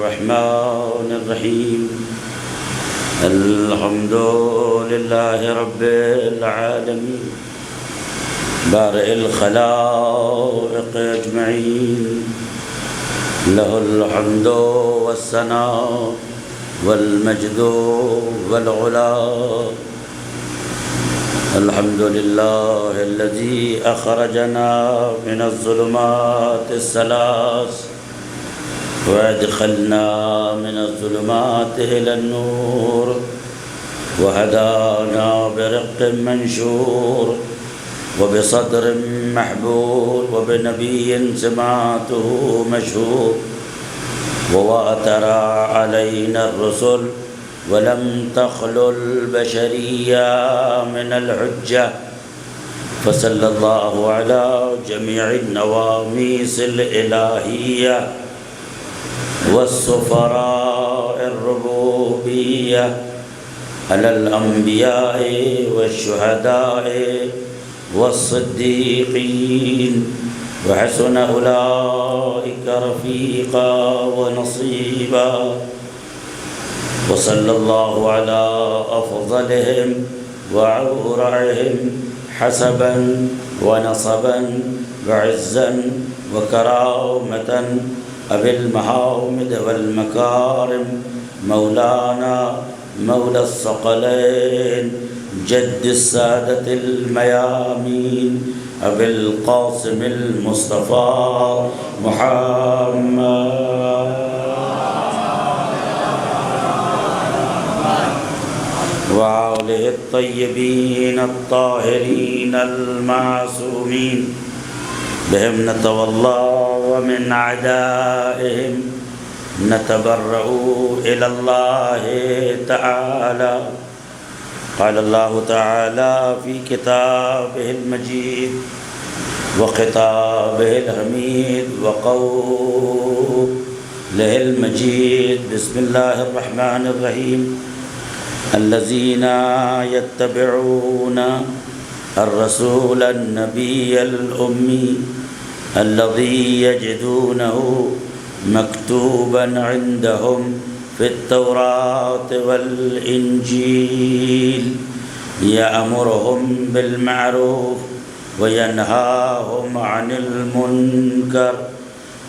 الرحمن الرحيم الحمد لله رب العالمين بارئ الخلائق أجمعين له الحمد والثناء والمجد والعلا. الحمد لله الذي أخرجنا من الظلمات الثلاث وأدخلنا من الظلمات إلى النور وهدانا برق منشور وبصدر محبور وبنبي سماته مشهور وواتر علينا الرسل ولم تخلو البشرية من الحجة. فصلى الله على جميع النواميس الإلهية والسفراء الربوبية على الأنبياء والشهداء والصديقين وحسن أولئك رفيقا ونصيبا. وصلى الله على أفضلهم وأورعهم حسبا ونصبا وعزا وكرامة أبي المحامد والمكارم مولانا مولى الثقلين جد السادة الميامين أبي القاسم المصطفى محمد وآله الطيبين الطاهرين المعصومين بهم نتولى ومن أعدائهم نتبرأ إلى الله تعالى. قال الله تعالى في كتابه المجيد وخطابه الحميد وقوله المجيد. بسم الله الرحمن الرحيم. الذين يتبعون الرسول النبي الأمي الذي يجدونه مكتوبا عندهم في التوراة والإنجيل يأمرهم بالمعروف وينهاهم عن المنكر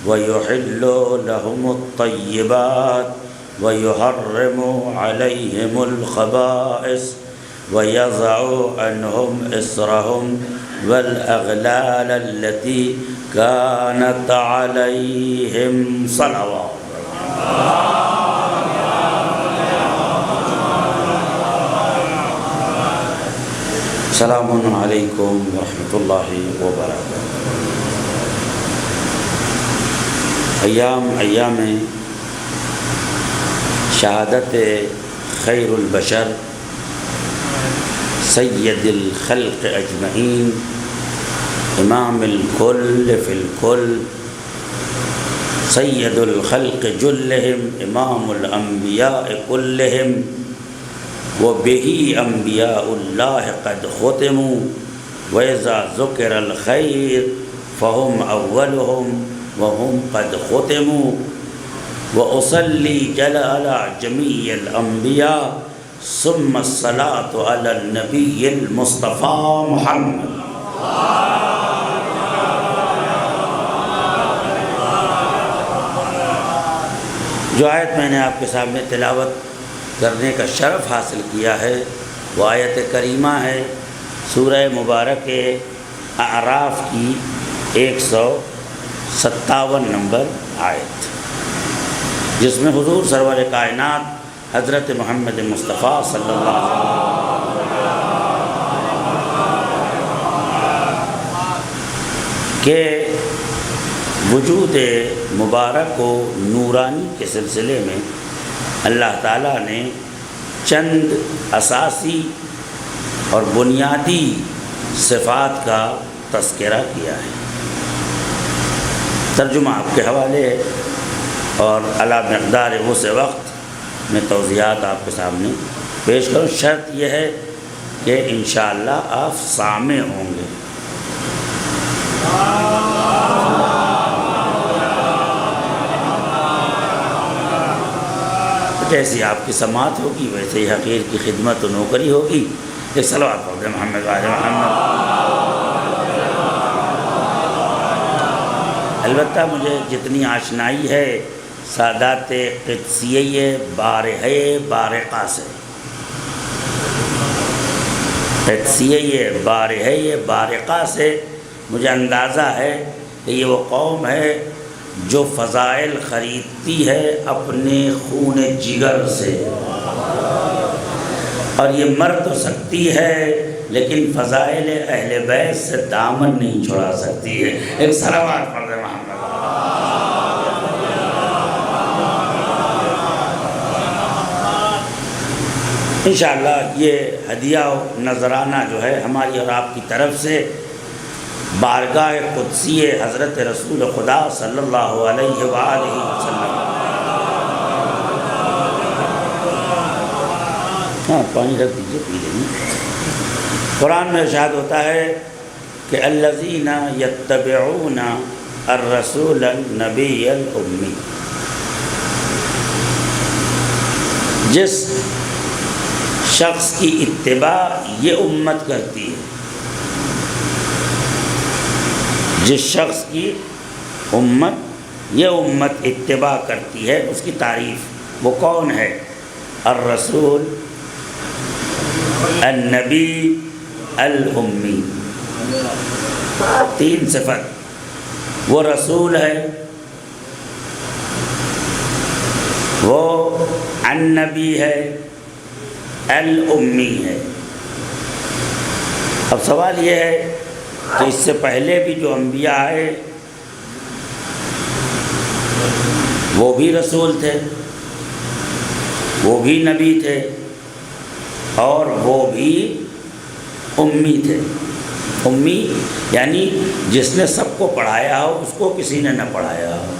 ويحل لهم الطيبات ويحرم عليهم الخبائث ويضع عنهم إصرهم والأغلال التي كانت عليهم. صلوات. السلام علیکم ورحمۃ اللہ وبرکاتہ. ایام شہادت خیر البشر سید الخلق اجمعین امام الکل فی الکل سید الخلق جلہم امام الانبیاء کلہم وبہ انبیاء اللہ قد ختموا وإذا ذکر الخیر فہم اولہم وہم قد ختموا وأصلي على جميع الأنبياء ثم الصلاة على النبي المصطفى محمد. جو آیت میں نے آپ کے سامنے تلاوت کرنے کا شرف حاصل کیا ہے وہ آیت کریمہ ہے سورہ مبارک اعراف کی 157 نمبر آیت، جس میں حضور سرور کائنات حضرت محمد مصطفیٰ صلی اللہ علیہ وسلم کے وجود مبارک و نورانی کے سلسلے میں اللہ تعالیٰ نے چند اساسی اور بنیادی صفات کا تذکرہ کیا ہے. ترجمہ آپ کے حوالے ہے اور علی مقدار اس وقت میں توضیحات آپ کے سامنے پیش کروں. شرط یہ ہے کہ انشاءاللہ آپ سامع ہوں گے. جیسی آپ کی سماعت ہوگی ویسے ہی حقیر کی خدمت و نوکری ہوگی. ایک صلوات پڑھ دیں محمد وعلی محمد. البتہ مجھے جتنی آشنائی ہے سادات قدسیہ بارہہ بارقہ سے، قدسیہ بارہہ بارقہ سے مجھے اندازہ ہے کہ یہ وہ قوم ہے جو فضائل خریدتی ہے اپنے خون جگر سے، اور یہ مر تو سکتی ہے لیکن فضائل اہل بیت سے دامن نہیں چھڑا سکتی ہے. ایک صلوات پڑھ دیں محمد. انشاءاللہ یہ ہدیہ و نذرانہ جو ہے ہماری اور آپ کی طرف سے بارگاہ قدسی حضرت رسول خدا صلی اللہ علیہ وآلہ وسلم. ہاں پانی رکھ دیجیے پی لیں. قرآن میں ارشاد ہوتا ہے کہ الذین یتبعون الرسول النبی الامی، جس شخص کی اتباع یہ امت کرتی ہے، جس شخص کی یہ امت اتباع کرتی ہے، اس کی تعریف وہ کون ہے؟ الرسول النبی الامی. 3 صفت. وہ رسول ہے، وہ النبی ہے، الامی ہے. اب سوال یہ ہے کہ اس سے پہلے بھی جو انبیاء آئے وہ بھی رسول تھے، وہ بھی نبی تھے، اور وہ بھی امی تھے. امی یعنی جس نے سب کو پڑھایا ہو اس کو کسی نے نہ پڑھایا ہو،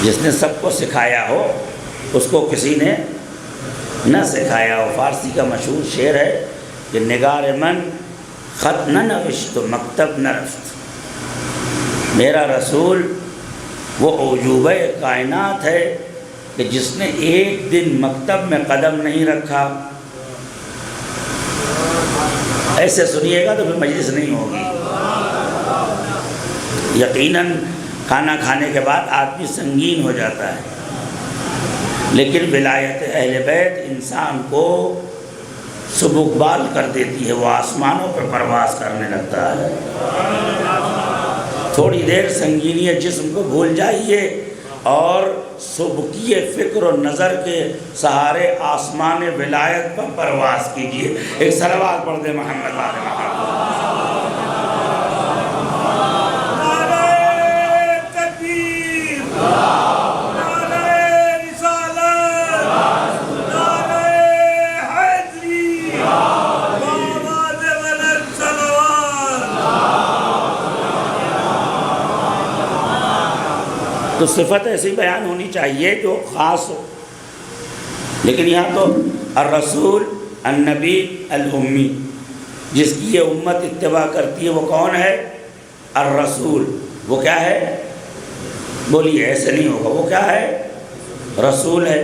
جس نے سب کو سکھایا ہو اس کو کسی نے نہ سکھایا ہو. فارسی کا مشہور شعر ہے کہ نگار من خط نہ نوشت مکتب نہ رفت. میرا رسول وہ عجوبہ کائنات ہے کہ جس نے ایک دن مکتب میں قدم نہیں رکھا. ایسے سنیے گا تو پھر مجلس نہیں ہوگی. یقیناً کھانا کھانے کے بعد آدمی سنگین ہو جاتا ہے، لیکن ولایت اہل بیت انسان کو سبکبال کر دیتی ہے، وہ آسمانوں پر پرواز کرنے لگتا ہے. تھوڑی دیر سنگینی جسم کو بھول جائیے اور سبکی فکر و نظر کے سہارے آسمان ولایت پر پرواز کیجیے. ایک صلوات پڑھ دیں محمد وعلی محمد. تو صفت ایسی بیان ہونی چاہیے جو خاص ہو، لیکن یہاں تو الرسول النبی الامی، جس کی یہ امت اتباع کرتی ہے وہ کون ہے؟ الرسول. وہ کیا ہے؟ بولیے، ایسے نہیں ہوگا. وہ کیا ہے؟ رسول ہے.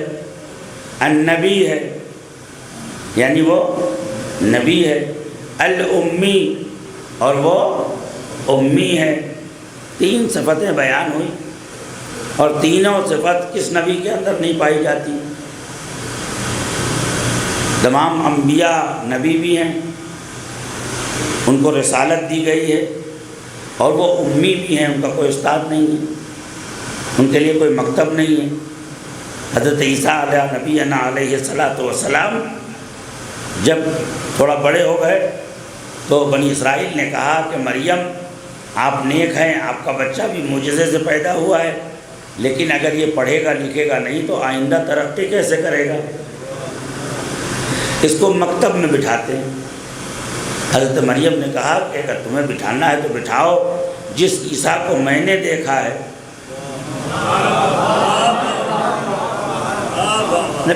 النبی ہے یعنی وہ نبی ہے. الامی اور وہ امی ہے. 3 صفتیں بیان ہوئی، اور تینوں صفت کس نبی کے اندر نہیں پائی جاتی؟ تمام انبیاء نبی بھی ہیں، ان کو رسالت دی گئی ہے، اور وہ امی بھی ہیں، ان کا کوئی استاد نہیں ہے، ان کے لیے کوئی مکتب نہیں ہے. حضرت عیسیٰ علیہ نبینا علیہ السلام جب تھوڑا بڑے ہو گئے تو بنی اسرائیل نے کہا کہ مریم آپ نیک ہیں، آپ کا بچہ بھی معجزے سے پیدا ہوا ہے، لیکن اگر یہ پڑھے گا لکھے گا نہیں تو آئندہ ترقی کیسے کرے گا؟ اس کو مکتب میں بٹھاتے ہیں. حضرت مریم نے کہا کہ اگر تمہیں بٹھانا ہے تو بٹھاؤ جس عیسیٰ کو میں نے دیکھا ہے.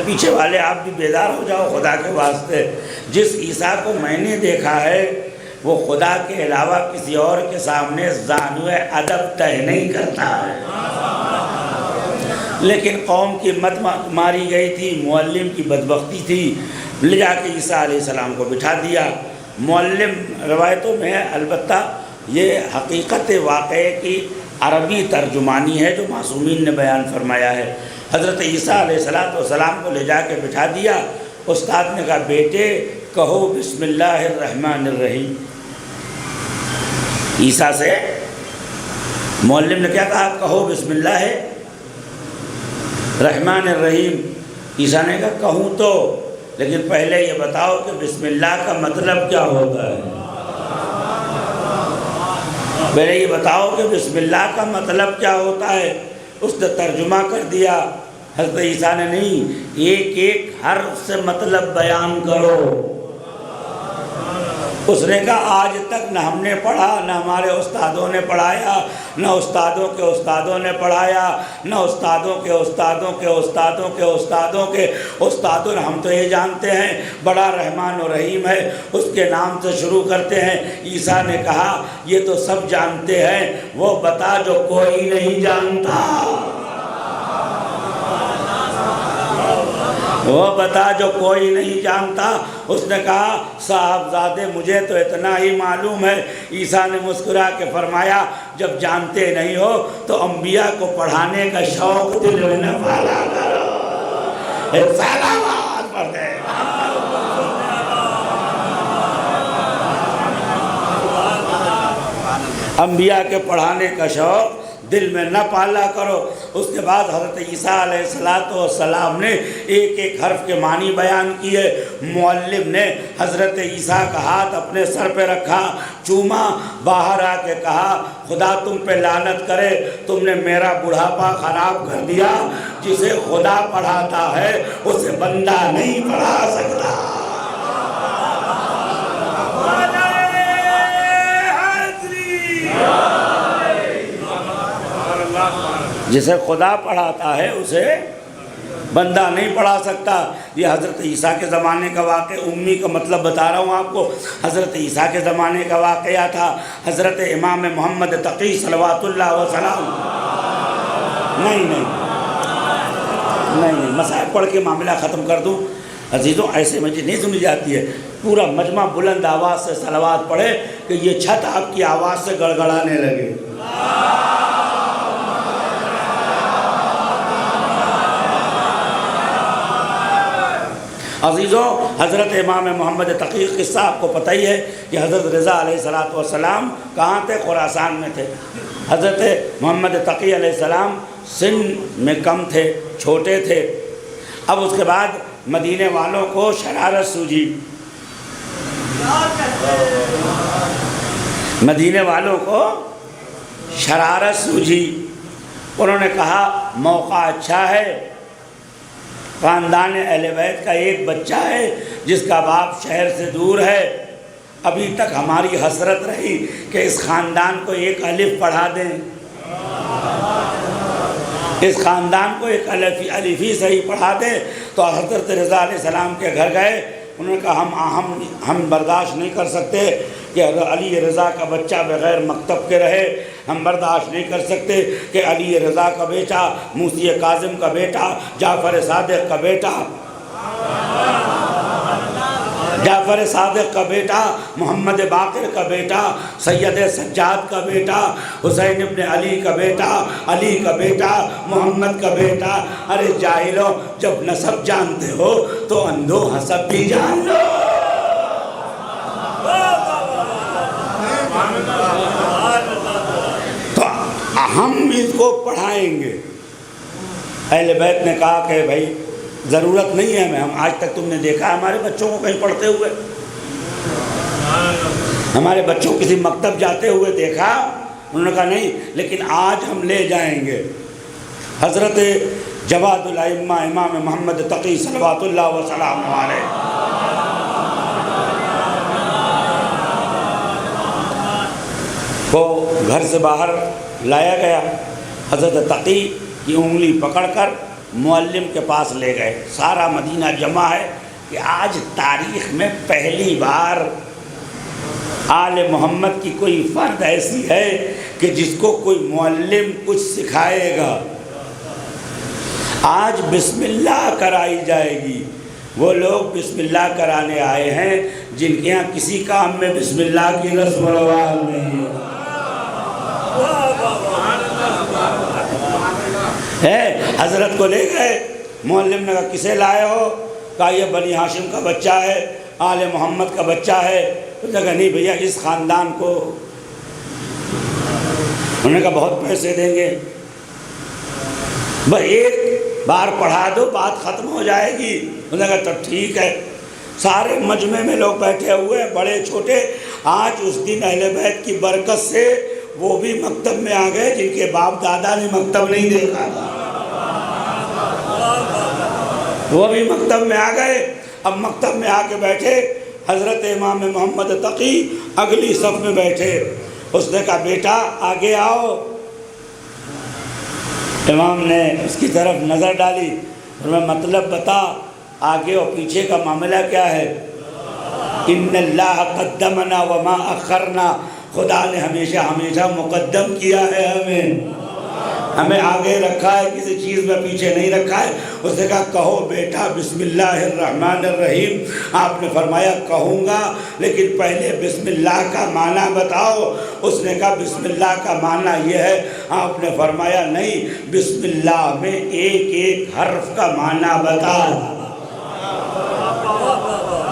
پیچھے والے آپ بھی بیدار ہو جاؤ خدا کے واسطے. جس عیسیٰ کو میں نے دیکھا ہے وہ خدا کے علاوہ کسی اور کے سامنے زانو ادب طے نہیں کرتا ہے. لیکن قوم کی مت ماری گئی تھی، معلم کی بدبختی تھی، لے جا کے عیسیٰ علیہ السلام کو بٹھا دیا۔ معلم روایتوں میں ہے، البتہ یہ حقیقت واقعے کی عربی ترجمانی ہے جو معصومین نے بیان فرمایا ہے۔ حضرت عیسیٰ علیہ السلام کو لے جا کے بٹھا دیا۔ استاد نے کہا بیٹے کہو بسم اللہ الرحمن الرحیم۔ عیسیٰ سے معلم نے کیا کہا؟ کہو بسم اللہ الرحمن الرحیم۔ عیسیٰ نے کہا کہوں تو، لیکن پہلے یہ بتاؤ کہ بسم اللہ کا مطلب کیا ہوتا ہے؟ پہلے یہ بتاؤ کہ بسم اللہ کا مطلب کیا ہوتا ہے؟ اس نے ترجمہ کر دیا۔ حضرت عیسیٰ نے نہیں، ایک ایک حرف سے مطلب بیان کرو۔ اس نے کہا آج تک نہ ہم نے پڑھا، نہ ہمارے استادوں نے پڑھایا، نہ استادوں کے استادوں نے پڑھایا، نہ استادوں کے استادوں کے استادوں کے استادوں کے استادوں نے۔ ہم تو یہ جانتے ہیں بڑا رحمان و رحیم ہے، اس کے نام سے شروع کرتے ہیں۔ عیسیٰ نے کہا یہ تو سب جانتے ہیں، وہ بتا جو کوئی نہیں جانتا، وہ بتا جو کوئی نہیں جانتا۔ اس نے کہا صاحبزادے مجھے تو اتنا ہی معلوم ہے۔ عیسیٰ نے مسکرا کے فرمایا جب جانتے نہیں ہو تو انبیاء کو پڑھانے کا شوق دل میں نہ پالا کرو۔ سلامات پڑھتے ہیں۔ انبیاء کے پڑھانے کا شوق دل میں نہ پالا کرو۔ اس کے بعد حضرت عیسیٰ علیہ السلام نے ایک ایک حرف کے معنی بیان کیے۔ معلم نے حضرت عیسیٰ کا ہاتھ اپنے سر پہ رکھا، چوما، باہر آ کے کہا خدا تم پہ لعنت کرے، تم نے میرا بڑھاپا خراب کر دیا۔ جسے خدا پڑھاتا ہے اسے بندہ نہیں پڑھا سکتا۔ جسے خدا پڑھاتا ہے اسے بندہ نہیں پڑھا سکتا۔ یہ حضرت عیسیٰ کے زمانے کا واقعہ، امی کا مطلب بتا رہا ہوں آپ کو۔ حضرت عیسیٰ کے زمانے کا واقعہ تھا۔ حضرت امام محمد تقی صلوات اللہ وسلام، نہیں مسائل پڑھ کے معاملہ ختم کر دوں۔ عزیزوں ایسے مسجد نہیں سنی جاتی ہے، پورا مجمع بلند آواز سے صلوات پڑھے کہ یہ چھت آپ کی آواز سے گڑگڑانے لگے۔ عزیزوں حضرت امام محمد تقی قصہ آپ کو پتہ ہی ہے کہ حضرت رضا علیہ السلام کہاں تھے؟ خراسان میں تھے۔ حضرت محمد تقی علیہ السلام سن میں کم تھے، چھوٹے تھے۔ اب اس کے بعد مدینے والوں کو شرارت سوجھی، مدینے والوں کو شرارت سوجھی۔ انہوں نے کہا موقع اچھا ہے، خاندان اہل بیت کا ایک بچہ ہے جس کا باپ شہر سے دور ہے، ابھی تک ہماری حسرت رہی کہ اس خاندان کو ایک الف پڑھا دیں، اس خاندان کو ایک الفی صحیح پڑھا دیں۔ تو حضرت رضا علیہ السلام کے گھر گئے، انہوں نے کہا ہم برداشت نہیں کر سکتے کہ علی رضا کا بچہ بغیر مکتب کے رہے، ہم برداشت نہیں کر سکتے کہ علی رضا کا بیٹا، موسی کاظم کا بیٹا، جعفر صادق کا بیٹا، جعفر صادق کا بیٹا، محمد باقر کا بیٹا، سید سجاد کا بیٹا، حسین ابن علی کا بیٹا، علی کا بیٹا، محمد کا بیٹا۔ ارے جاہلو، جب نسب جانتے ہو تو اندھو حسب بھی جان لو۔ تو ہم اس کو پڑھائیں گے۔ اہل بیت نے کہا کہ بھائی ضرورت نہیں ہے، ہم آج تک تم نے دیکھا ہمارے بچوں کو کہیں پڑھتے ہوئے؟ ہمارے بچوں کسی مکتب جاتے ہوئے دیکھا؟ انہوں نے کہا نہیں، لیکن آج ہم لے جائیں گے۔ حضرت جواد الائمہ امام محمد تقی صلوات اللہ وسلام علیہ کو گھر سے باہر لایا گیا۔ حضرت تقی کی انگلی پکڑ کر معلم کے پاس لے گئے۔ سارا مدینہ جمع ہے کہ آج تاریخ میں پہلی بار آل محمد کی کوئی فرد ایسی ہے کہ جس کو کوئی معلم کچھ سکھائے گا۔ آج بسم اللہ کرائی جائے گی۔ وہ لوگ بسم اللہ کرانے آئے ہیں جن کے یہاں کسی کام میں بسم اللہ کی رسم و رواج نہیں ہے۔ حضرت کو لے گئے، معلم نے کہا کسے لائے ہو؟ کہا یہ بنی ہاشم کا بچہ ہے، آل محمد کا بچہ ہے۔ انہوں نے کہا نہیں بھیا اس خاندان کو، انہوں نے کہا بہت پیسے دیں گے، بس ایک بار پڑھا دو بات ختم ہو جائے گی۔ انہوں نے کہا تب ٹھیک ہے۔ سارے مجمع میں لوگ بیٹھے ہوئے ہیں، بڑے چھوٹے۔ آج اس دن اہل بیت کی برکت سے وہ بھی مکتب میں آ گئے جن کے باپ دادا نے مکتب نہیں دیکھا تھا، وہ بھی مکتب میں آ گئے۔ اب مکتب میں آ کے بیٹھے، حضرت امام محمد تقی اگلی صف میں بیٹھے۔ اس نے کہا بیٹا آگے آؤ۔ امام نے اس کی طرف نظر ڈالی اور میں مطلب بتا، آگے اور پیچھے کا معاملہ کیا ہے؟ ان اللہ قدمنا وما اخرنا، خدا نے ہمیشہ مقدم کیا ہے، ہمیں آگے رکھا ہے، کسی چیز میں پیچھے نہیں رکھا ہے۔ اس نے کہا کہو بیٹا بسم اللہ الرحمن الرحیم۔ آپ نے فرمایا کہوں گا لیکن پہلے بسم اللہ کا معنی بتاؤ۔ اس نے کہا بسم اللہ کا معنی یہ ہے۔ آپ نے فرمایا نہیں، بسم اللہ میں ایک ایک حرف کا معنی بتا۔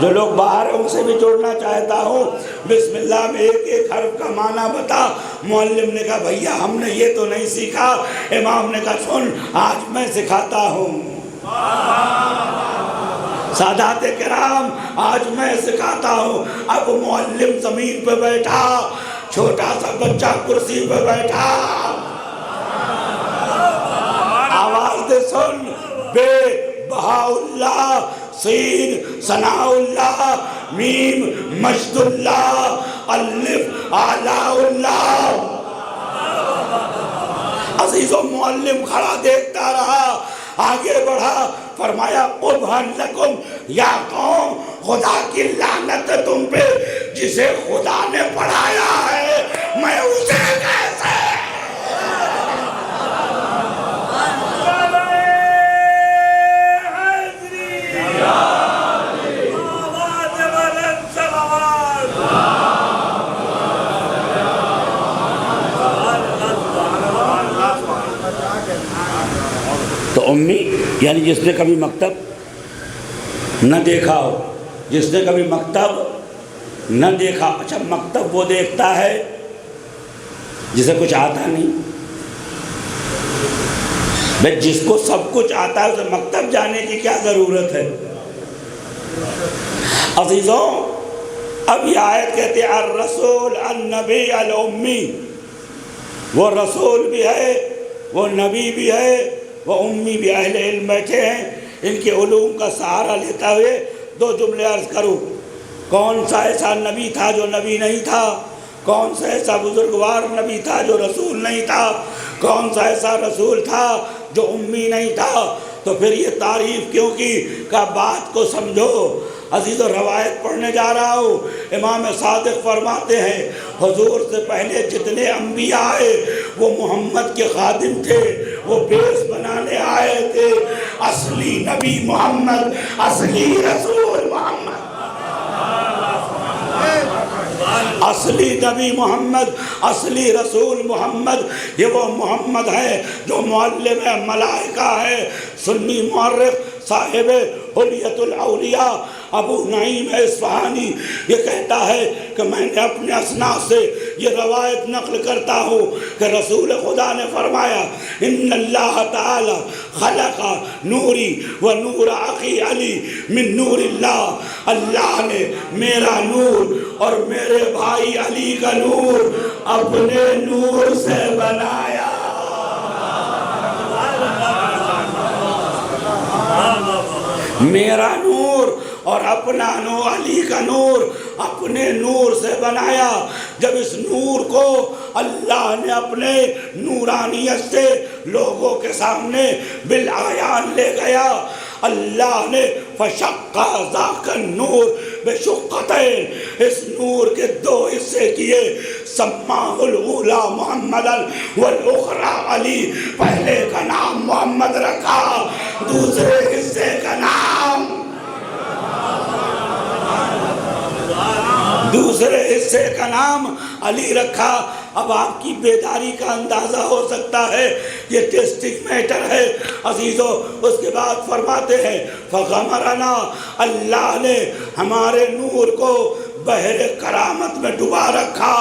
جو لوگ باہر ہیں ان سے بھی جڑنا چاہتا ہوں، بسم اللہ میں ایک ایک حرف کا معنی بتا۔ معلم نے کہا بھیا ہم نے یہ تو نہیں سیکھا۔ امام نے کہا سن آج میں سکھاتا ہوں، سادات کرام آج میں سکھاتا ہوں۔ اب معلم زمین پہ بیٹھا، چھوٹا سا بچہ کرسی پہ بیٹھا، آواز دے سن، بے بہاء اللہ، سین ثناء اللہ، میم مجد اللہ، الف اعلیٰ اللہ۔ عزیزو معلم کھڑا دیکھتا رہا، آگے بڑھا، فرمایا ابہن لکم یا قوم، خدا کی لعنت ہے تم پہ، جسے خدا نے پڑھایا ہے میں اسے کیسے؟ تو امی یعنی جس نے کبھی مکتب نہ دیکھا ہو، جس نے کبھی مکتب نہ دیکھا۔ اچھا مکتب وہ دیکھتا ہے جسے کچھ آتا نہیں، بھئی جس کو سب کچھ آتا ہے اسے مکتب جانے کی کیا ضرورت ہے؟ عزیزوں اب یہ آیت کہتے ہیں الرسول النبی الامی، وہ رسول بھی ہے، وہ نبی بھی ہے، وہ امی بھی۔ اہل علم بیٹھے ہیں، ان کے علوم کا سہارا لیتا ہوئے دو جملے عرض کروں۔ کون سا ایسا نبی تھا جو نبی نہیں تھا؟ کون سا ایسا بزرگوار نبی تھا جو رسول نہیں تھا؟ کون سا ایسا رسول تھا جو امی نہیں تھا؟ تو پھر یہ تعریف کیوں کی کہ بات کو سمجھو۔ عزیز و روایت پڑھنے جا رہا ہوں، امام صادق فرماتے ہیں حضور سے پہلے جتنے انبیاء آئے وہ محمد کے خادم تھے، وہ بیس بنانے آئے تھے۔ اصلی نبی محمد، اصلی رسول محمد، اصلی نبی محمد، اصلی رسول محمد، یہ وہ محمد ہے جو معلم ملائکہ ہے۔ سنی مورخ صاحب حلیت الاولیاء ابو نعیم اصفہانی یہ کہتا ہے کہ میں نے اپنے اسناد سے یہ روایت نقل کرتا ہوں کہ رسول خدا نے فرمایا ان اللہ تعالی خلق نوری و نور اخی علی من نور اللہ، اللہ نے میرا نور اور میرے بھائی علی کا نور اپنے نور سے بنایا۔ میرا نور اور اپنا نور، علی کا نور اپنے نور سے بنایا۔ جب اس نور کو اللہ نے اپنے نورانیت سے لوگوں کے سامنے بالعیان لے گیا، اللہ نے فشق ذاک النور بشقتین، اس نور کے دو حصے کیے، سماہ الاولی محمد والاخری علی، پہلے کا نام محمد رکھا، دوسرے حصے کا نام علی رکھا۔ اب آپ کی بیداری کا اندازہ ہو سکتا ہے یہ ٹیسٹنگ میٹر ہے عزیزو۔ اس کے بعد فرماتے ہیں فغمرنا، اللہ نے ہمارے نور کو بحر کرامت میں ڈبا رکھا۔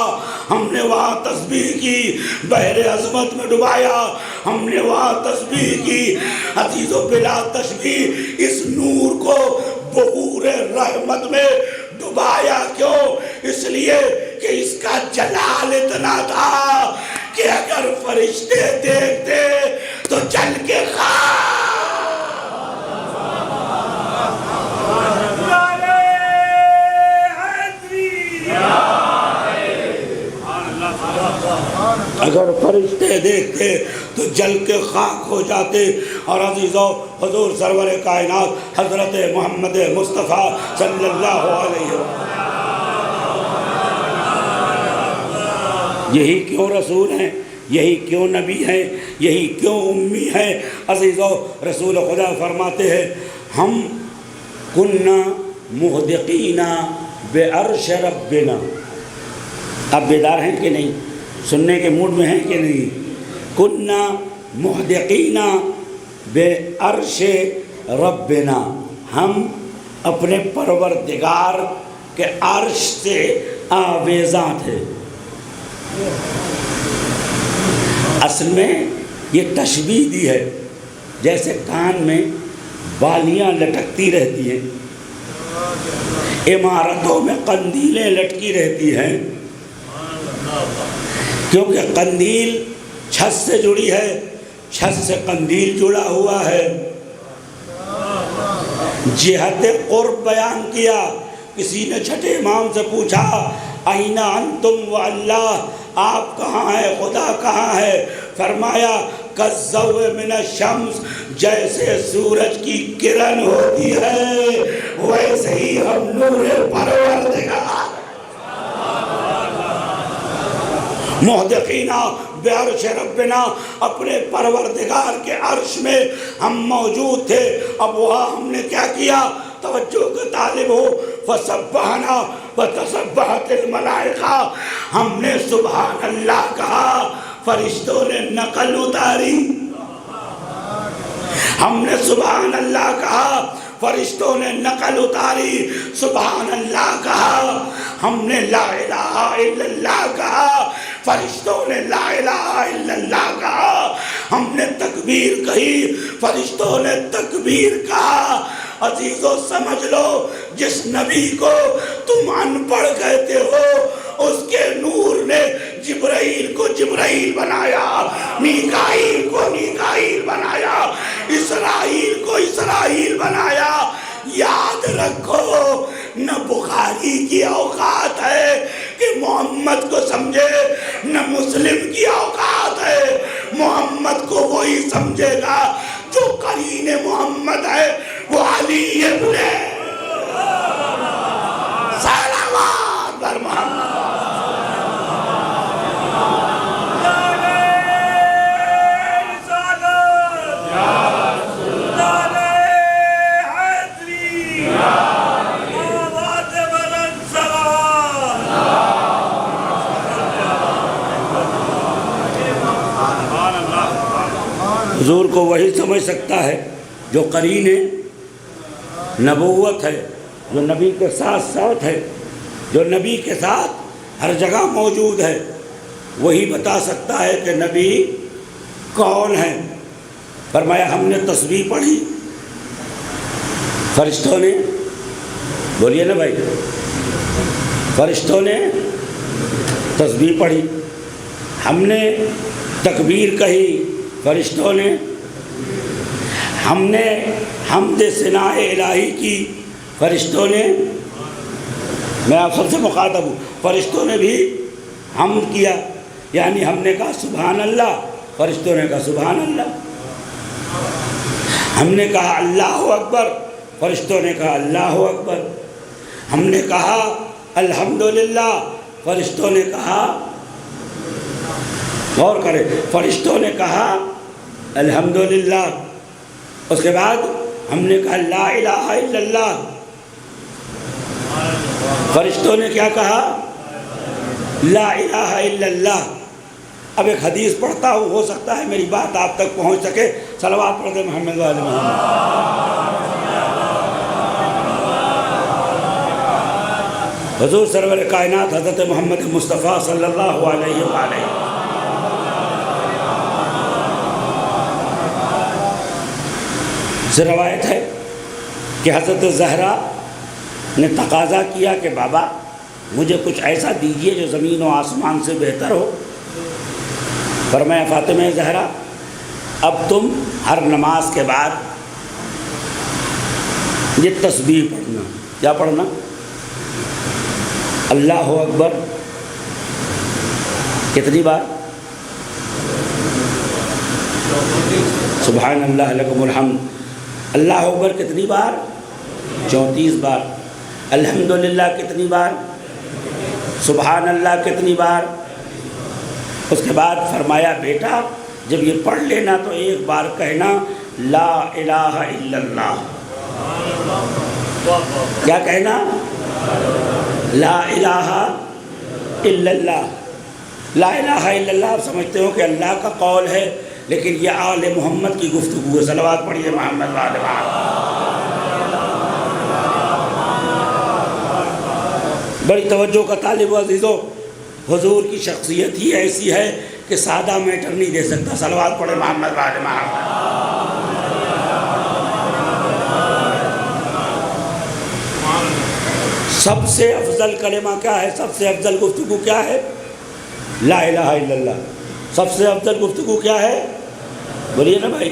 ہم نے وہاں تسبیح کی، بحر عظمت میں ڈبایا، ہم نے وہاں تسبیح کی۔ عزیزو بلا تشبیہ اس نور کو بحور رحمت میں ڈبایا کیوں؟ اس لیے کہ اس کا جلال اتنا تھا کہ اگر فرشتے دیکھتے تو جل کے اگر فرشتے دیکھتے تو جل کے خاک ہو جاتے۔ اور عزیزو حضور سرور کائنات حضرت محمد مصطفیٰ صلی اللہ علیہ وسلم یہی کیوں رسول ہیں، یہی کیوں نبی ہیں، یہی کیوں امی ہیں۔ عزیزو رسول خدا فرماتے ہیں ہم کننا محدقین بعرش ربنا۔ آپ بیدار ہیں کہ نہیں؟ سننے کے موڈ میں ہیں کہ نہیں؟ کننا محدقین بعرش ربنا، ہم اپنے پروردگار کے عرش سے آویزاں تھے۔ اصل میں یہ تشبیہ دی ہے، جیسے کان میں بالیاں لٹکتی رہتی ہیں، عمارتوں میں قندیلیں لٹکی رہتی ہیں، کیونکہ قندیل چھت سے جڑی ہے، چھت سے قندیل جڑا ہوا ہے۔ جہت قرب بیان کیا۔ کسی نے چھٹے امام سے پوچھا اَیْنَ أَنْتُمْ وَاللَّهِ، آپ کہاں ہیں، خدا کہاں ہے؟ فرمایا کالضوء من الشمس، جیسے سورج کی کرن ہوتی ہے ویسے ہی ہم نور پروردگار محدقین بعرش ربنا، اپنے پروردگار کے عرش میں ہم موجود تھے۔ اب وہاں ہم نے کیا کیا؟ توجہ کا طالب ہو، فسبحنا وتسبحت الملائکہ، ہم نے سبحان اللہ کہا، فرشتوں نے نقل اتاری۔ ہم نے سبحان اللہ کہا، فرشتوں نے نقل اتاری۔ سبحان اللہ کہا، ہم نے لا الہ الا اللہ کہا، فرشتوں نے لا الہ الا اللہ کہا۔ ہم نے تکبیر کہی، فرشتوں نے تکبیر کہا۔ عزیزو سمجھ لو، جس نبی کو تم ان پڑھ کہتے ہو، اس کے نور نے جبرائیل کو جبرائیل بنایا، میکائیل کو میکائیل بنایا، اسرائیل کو اسرائیل بنایا۔ یاد رکھو، نہ بخاری کی اوقات ہے کہ محمد کو سمجھے، نہ مسلم کی اوقات ہے۔ محمد کو وہی سمجھے گا جو قرین محمد ہے، وہ علی ابن صلوات بر محمد۔ حضور کو وہی سمجھ سکتا ہے جو قرین نبوت ہے، جو نبی کے ساتھ ساتھ ہے، جو نبی کے ساتھ ہر جگہ موجود ہے۔ وہی بتا سکتا ہے کہ نبی کون ہے۔ فرمایا ہم نے تسبیح پڑھی، فرشتوں نے، بولیے نا بھائی، فرشتوں نے تسبیح پڑھی، ہم نے تکبیر کہی، فرشتوں نے، ہم نے حمد ثناء الہی کی، فرشتوں نے، میں آپ سب سے مخاطب ہوں، فرشتوں نے بھی حمد کیا، یعنی ہم نے کہا سبحان اللہ، فرشتوں نے کہا سبحان اللہ۔ ہم نے کہا اللہ اکبر، فرشتوں نے کہا اللہ اکبر۔ ہم نے کہا الحمدللہ، فرشتوں نے کہا، غور کریں، فرشتوں نے کہا الحمدللہ۔ اس کے بعد ہم نے کہا لا الہ الا اللہ، فرشتوں نے کیا کہا؟ لا الہ الا اللہ۔ اب ایک حدیث پڑھتا ہوں، ہو سکتا ہے میری بات آپ تک پہنچ سکے۔ صلوات پڑھ دیں محمد و آل محمد۔ حضور سرور کائنات حضرت محمد مصطفیٰ صلی اللہ علیہ وآلہ سے روایت ہے کہ حضرت زہرا نے تقاضا کیا کہ بابا مجھے کچھ ایسا دیجئے جو زمین و آسمان سے بہتر ہو۔ فرمایا فاطمہ زہرا اب تم ہر نماز کے بعد یہ تسبیح پڑھنا۔ کیا پڑھنا؟ اللہ اکبر کتنی بار؟ سبحان اللہ لکم الحمد۔ اللہ اکبر کتنی بار؟ 34 بار۔ الحمدللہ کتنی بار؟ سبحان اللہ کتنی بار؟ اس کے بعد فرمایا بیٹا جب یہ پڑھ لینا تو ایک بار کہنا لا الہ الا اللہ۔ کیا کہنا؟ لا الہ الا اللہ۔ لا الہ الا اللہ آپ سمجھتے ہو کہ اللہ کا قول ہے، لیکن یہ آل محمد کی گفتگو ہے۔ صلوات پڑھیے محمد وآل محمد۔ بڑی توجہ کا طالب عزیزو، حضور کی شخصیت ہی ایسی ہے کہ سادہ میٹر نہیں دے سکتا۔ صلوات پڑھے محمد وآل محمد۔ سب سے افضل کلمہ کیا ہے؟ سب سے افضل گفتگو کیا ہے؟ لا الہ الا اللہ۔ سب سے افضل گفتگو کیا ہے؟ بولیے نا بھائی،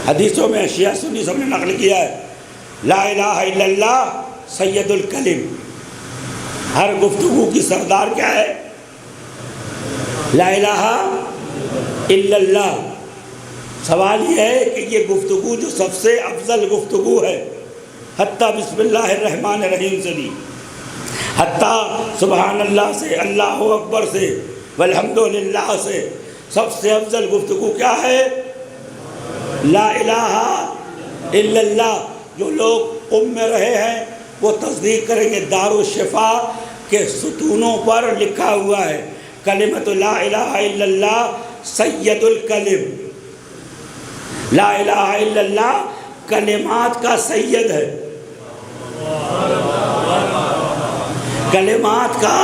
حدیثوں میں شیعہ سنی سب نے نقل کیا ہے لا الہ الا اللہ سید الکلم۔ ہر گفتگو کی سردار کیا ہے؟ لا الہ الا اللہ۔ سوال یہ ہے کہ یہ گفتگو جو سب سے افضل گفتگو ہے، حتیٰ بسم اللہ الرحمن الرحیم سے بھی، حتیٰ سبحان اللہ سے، اللہ اکبر سے، والحمدللہ سے، سب سے افضل گفتگو کیا ہے؟ لا الہ الا اللہ۔ جو لوگ قم میں رہے ہیں وہ تصدیق کریں گے، دارالشفا کے ستونوں پر لکھا ہوا ہے کلمۃ لا الہ الا اللہ سید الکلم۔ لا الہ الا اللہ کلمات کا سید ہے، کلمات کا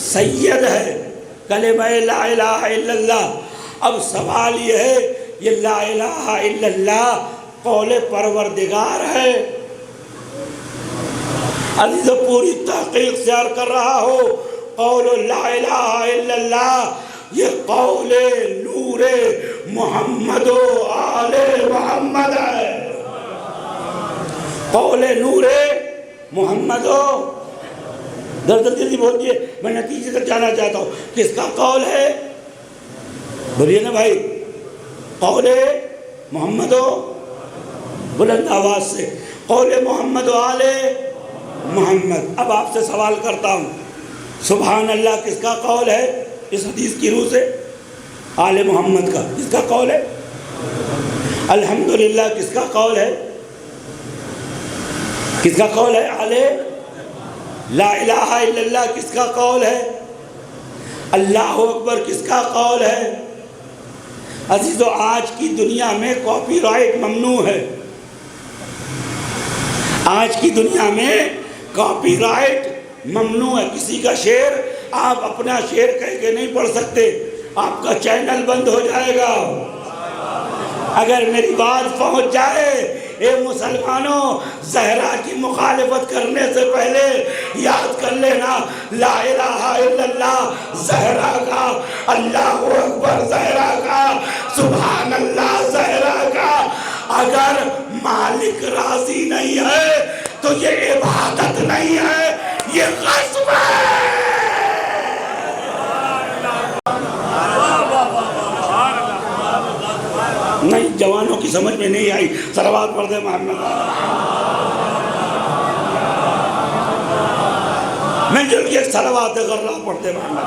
سید ہے کلمہ لا الہ الا اللہ۔ اب سوال یہ ہے یہ لا الہ الا اللہ قول پروردگار ہے؟ عزیز پوری تحقیق سے عرض کر رہا ہو، قول لا الہ الا اللہ یہ قول نور محمد و آل محمد ہے۔ قول نور محمد و جلدی بولیے، میں نتیجے تک جانا چاہتا ہوں۔ کس کا قول ہے؟ بولیے نا بھائی، قول محمد و بلند آواز سے، قول محمد و آل محمد۔ اب آپ سے سوال کرتا ہوں، سبحان اللہ کس کا قول ہے اس حدیث کی روح سے؟ آل محمد کا۔ کس کا قول ہے؟ الحمدللہ کس کا قول ہے؟ کس کا قول ہے؟ آل لا الہ الا اللہ کس کا قول ہے؟ اللہ اکبر کس کا قول ہے؟ عزیزو آج کی دنیا میں کاپی رائٹ ممنوع ہے۔ آج کی دنیا میں کاپی رائٹ ممنوع ہے۔ کسی کا شعر آپ اپنا شعر کہہ کے نہیں پڑھ سکتے، آپ کا چینل بند ہو جائے گا۔ اگر میری بات پہنچ جائے، اے مسلمانوں، زہرا کی مخالفت کرنے سے پہلے یاد کر لینا لا الہ الا اللہ زہرا کا، اللہ اکبر زہرا کا، سبحان اللہ زہرا کا۔ اگر مالک راضی نہیں ہے تو یہ عبادت نہیں ہے، یہ غصب ہے۔ نہیں، جوانوں کی سمجھ میں نہیں آئی۔ صلوات پڑھ دے محمد۔ میں جل کے صلوات غرہ پڑھ دے محمد۔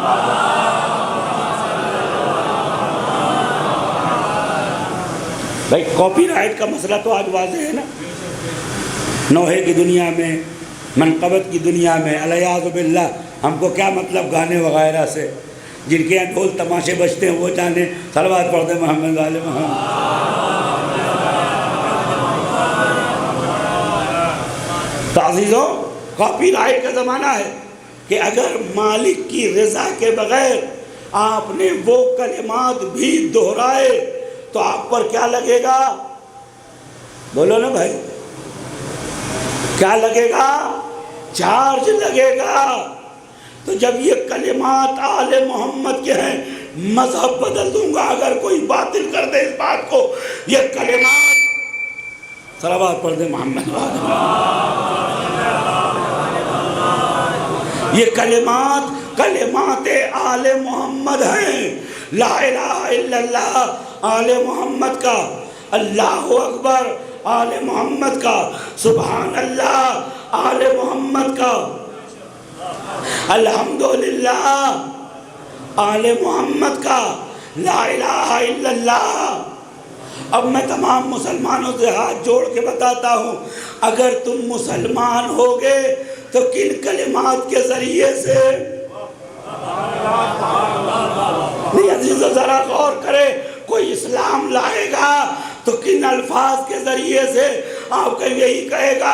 بھائی کاپی رائٹ کا مسئلہ تو آج واضح ہے نا، نوحے کی دنیا میں، منقبت کی دنیا میں، الیاذ باللہ، ہم کو کیا مطلب گانے وغیرہ سے، جن کے یہاں ڈھول تماشے بجتے ہیں وہ جانے، صلوات پڑھ دیں محمد والے محمد۔ تو عزیزوں، کاپی رائٹ کا زمانہ ہے کہ اگر مالک کی رضا کے بغیر آپ نے وہ کلمات بھی دہرائے تو آپ پر کیا لگے گا؟ بولو نا بھائی، کیا لگے گا؟ چارج لگے گا۔ تو جب یہ کلمات آل محمد کے ہیں، مذہب بدل دوں گا اگر کوئی باطل کر دے اس بات کو، یہ کلمات، صلوات پڑھ دے محمد والے، یہ کلمات آل محمد ہیں۔ لا الہ الا اللہ آل محمد کا، اللہ اکبر آل محمد کا، سبحان اللہ آل محمد کا، الحمدللہ آل محمد کا، لا الہ الا اللہ۔ اب میں تمام مسلمانوں سے ہاتھ جوڑ کے بتاتا ہوں، اگر تم مسلمان ہوگے تو کن کلمات کے ذریعے سے؟ نہیں عزیزو، ذرا غور کرے، کوئی اسلام لائے گا تو کن الفاظ کے ذریعے سے؟ آپ کا یہی کہے گا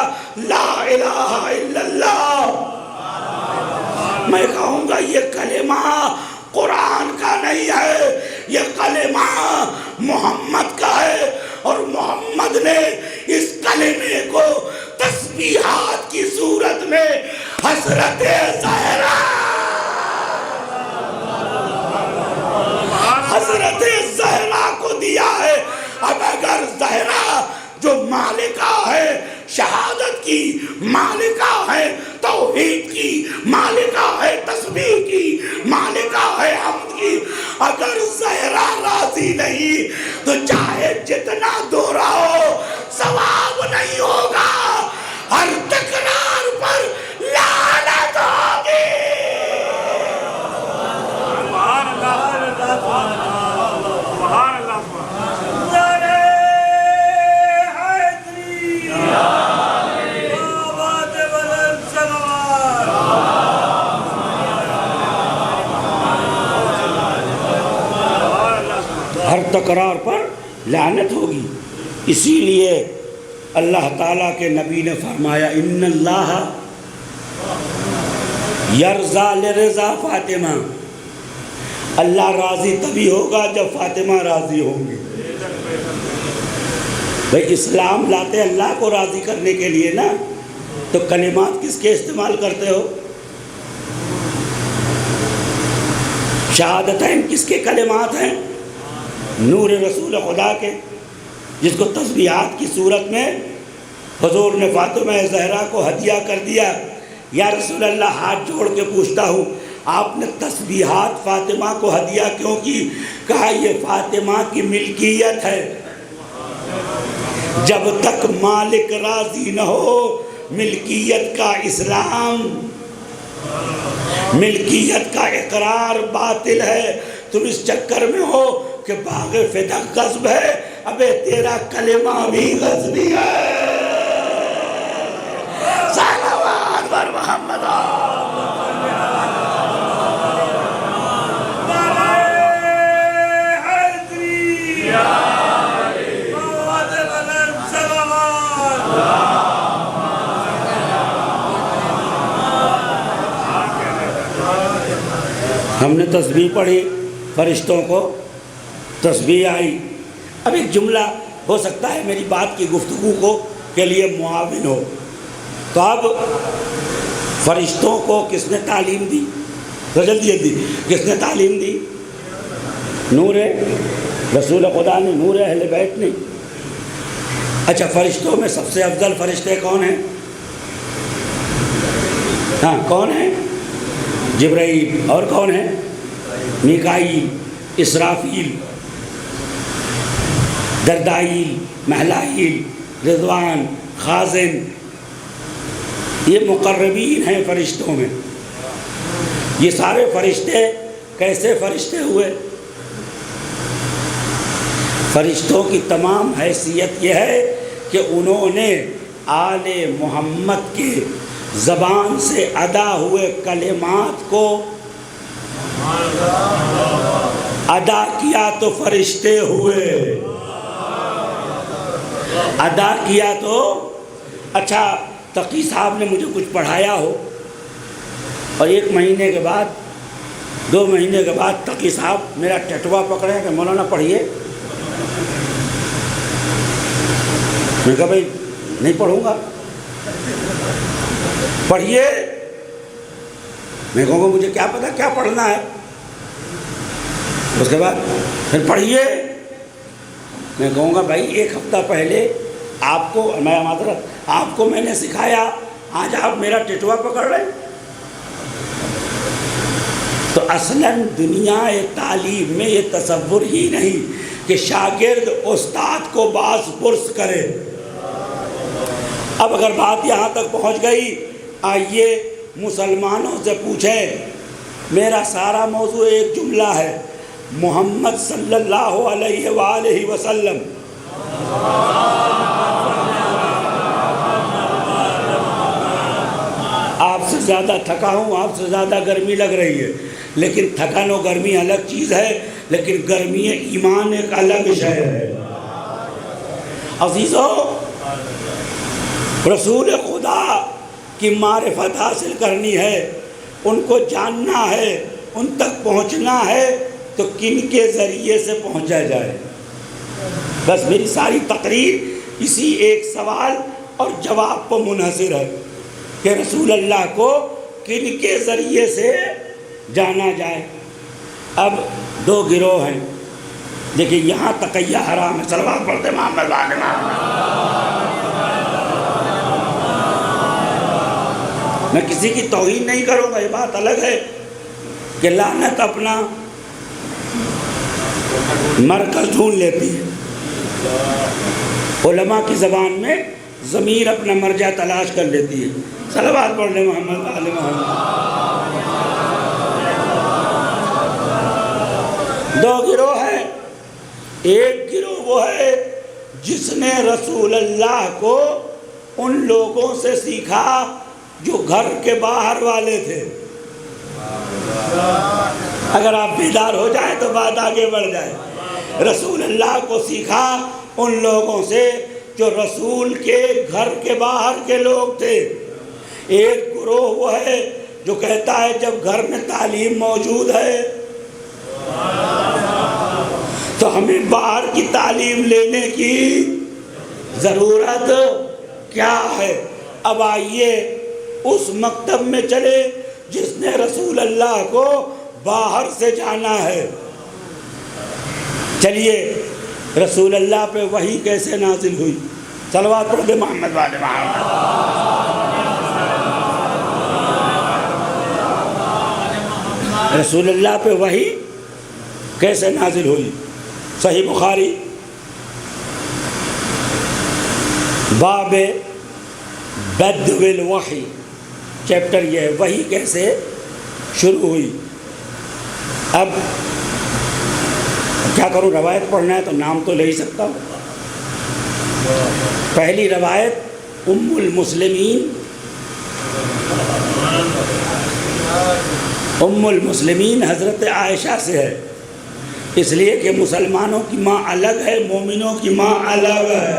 لا الہ الا اللہ۔ میں کہوں گا یہ کلمہ قرآن کا نہیں ہے، یہ کلمہ محمد کا ہے، اور محمد نے اس کلمے کو تسبیحات کی صورت میں حضرت زہرا کو دیا ہے۔ اب اگر زہرا جو مالکہ ہے، شہادت کی مالکہ ہے، توحید کی مالکہ ہے، تسبیح کی مالکہ ہے، حمد کی، اگر زہرا راضی نہیں تو چاہے جتنا دوہراؤ ثواب نہیں ہوگا، ہر تکرار پر لعنت ہوگی۔ ہر تکرار پر لعنت ہوگی۔ اسی لیے اللہ تعالیٰ کے نبی نے فرمایا ان اللہ یرضا لرضا فاطمہ، اللہ راضی تبھی ہوگا جب فاطمہ راضی ہوں گی۔ بھئی اسلام لاتے اللہ کو راضی کرنے کے لیے نا، تو کلمات کس کے استعمال کرتے ہو؟ شہادتین کس کے کلمات ہیں؟ نور رسول خدا کے، جس کو تسبیحات کی صورت میں حضور نے فاطمہ زہرا کو ہدیہ کر دیا۔ یا رسول اللہ، ہاتھ جوڑ کے پوچھتا ہوں، آپ نے تسبیحات فاطمہ کو ہدیہ کیوں کی؟ کہا یہ فاطمہ کی ملکیت ہے، جب تک مالک راضی نہ ہو ملکیت کا اسلام، ملکیت کا اقرار باطل ہے۔ تم اس چکر میں ہو کہ باغ فدا غصب ہے، ابے تیرا کلمہ بھی غصبی ہے۔ صلوات بر محمد۔ ہم نے تسبیح پڑھی، فرشتوں کو تسبیح آئی۔ اب ایک جملہ ہو سکتا ہے میری بات کی گفتگو کو کے لیے معاون ہو، تو اب فرشتوں کو کس نے تعلیم دی؟ جلدی جلدی، کس نے تعلیم دی؟ نور رسول خدا نے، نور اہل بیت نے۔ اچھا، فرشتوں میں سب سے افضل فرشتے کون ہیں؟ ہاں کون ہیں؟ جبرائیل، اور کون ہیں؟ میکائیل، اسرافیل، دردائیل، محلائیل، رضوان، خازن، یہ مقربین ہیں فرشتوں میں۔ یہ سارے فرشتے کیسے فرشتے ہوئے؟ فرشتوں کی تمام حیثیت یہ ہے کہ انہوں نے آل محمد کے زبان سے ادا ہوئے کلمات کو ادا کیا تو فرشتے ہوئے، ادا کیا تو اچھا تقی صاحب نے مجھے کچھ پڑھایا ہو اور 1 مہینے کے بعد 2 مہینے کے بعد تقی صاحب میرا ٹٹوا پکڑے کہ مولانا پڑھیے، میں کہا بھائی نہیں پڑھوں گا، پڑھیے، میں کہوں گا مجھے کیا پتا کیا پڑھنا ہے، اس کے بعد پھر پڑھیے، میں کہوں گا بھائی 1 ہفتہ پہلے آپ کو میں نے سکھایا، آج آپ میرا ٹٹوا پکڑ رہے ہیں۔ تو اصلاً دنیا تعلیم میں یہ تصور ہی نہیں کہ شاگرد استاد کو باز پرس کرے۔ اب اگر بات یہاں تک پہنچ گئی، آئیے مسلمانوں سے پوچھیں، میرا سارا موضوع ایک جملہ ہے، محمد صلی اللہ علیہ وآلہ وسلم آپ سے زیادہ تھکا ہوں، آپ سے زیادہ گرمی لگ رہی ہے، لیکن تھکن و گرمی الگ چیز ہے، لیکن گرمی ایمان ایک الگ شے ہے۔ عزیزو، رسول خدا کی معرفت حاصل کرنی ہے، ان کو جاننا ہے، ان تک پہنچنا ہے، تو کن کے ذریعے سے پہنچا جائے؟ بس میری ساری تقریر اسی ایک سوال اور جواب پر منحصر ہے کہ رسول اللہ کو کن کے ذریعے سے جانا جائے۔ اب 2 گروہ ہیں، دیکھیں یہاں تقیہ حرام ہے، صلوات پڑھتے محمد والے محمد۔ میں کسی کی توہین نہیں کروں گا، یہ بات الگ ہے کہ لعنت اپنا مرکز ڈھونڈ لیتی ہے، علماء کی زبان میں ضمیر اپنا مرجع تلاش کر لیتی ہے۔ صلوات پڑھ لیں محمد والے محمد۔ 2 گروہ ہیں، ایک گروہ وہ ہے جس نے رسول اللہ کو ان لوگوں سے سیکھا جو گھر کے باہر والے تھے۔ اگر آپ بیدار ہو جائیں تو بات آگے بڑھ جائے۔ رسول اللہ کو سیکھا ان لوگوں سے جو رسول کے گھر کے باہر کے لوگ تھے۔ ایک گروہ وہ ہے جو کہتا ہے جب گھر میں تعلیم موجود ہے تو ہمیں باہر کی تعلیم لینے کی ضرورت کیا ہے۔ اب آئیے اس مکتب میں چلے جس نے رسول اللہ کو باہر سے جانا ہے۔ چلیے رسول اللہ پہ وحی کیسے نازل ہوئی؟ صلوات پڑھ دے محمد والے محمد۔ رسول اللہ پہ وحی کیسے نازل ہوئی؟ صحیح بخاری باب بدء الوحی چیپٹر یہ ہے، وحی کیسے شروع ہوئی۔ اب کیا کروں، روایت پڑھنا ہے تو نام تو لے ہی سکتا ہوں۔ پہلی روایت ام المسلمین حضرت عائشہ سے ہے، اس لیے کہ مسلمانوں کی ماں الگ ہے، مومنوں کی ماں الگ ہے۔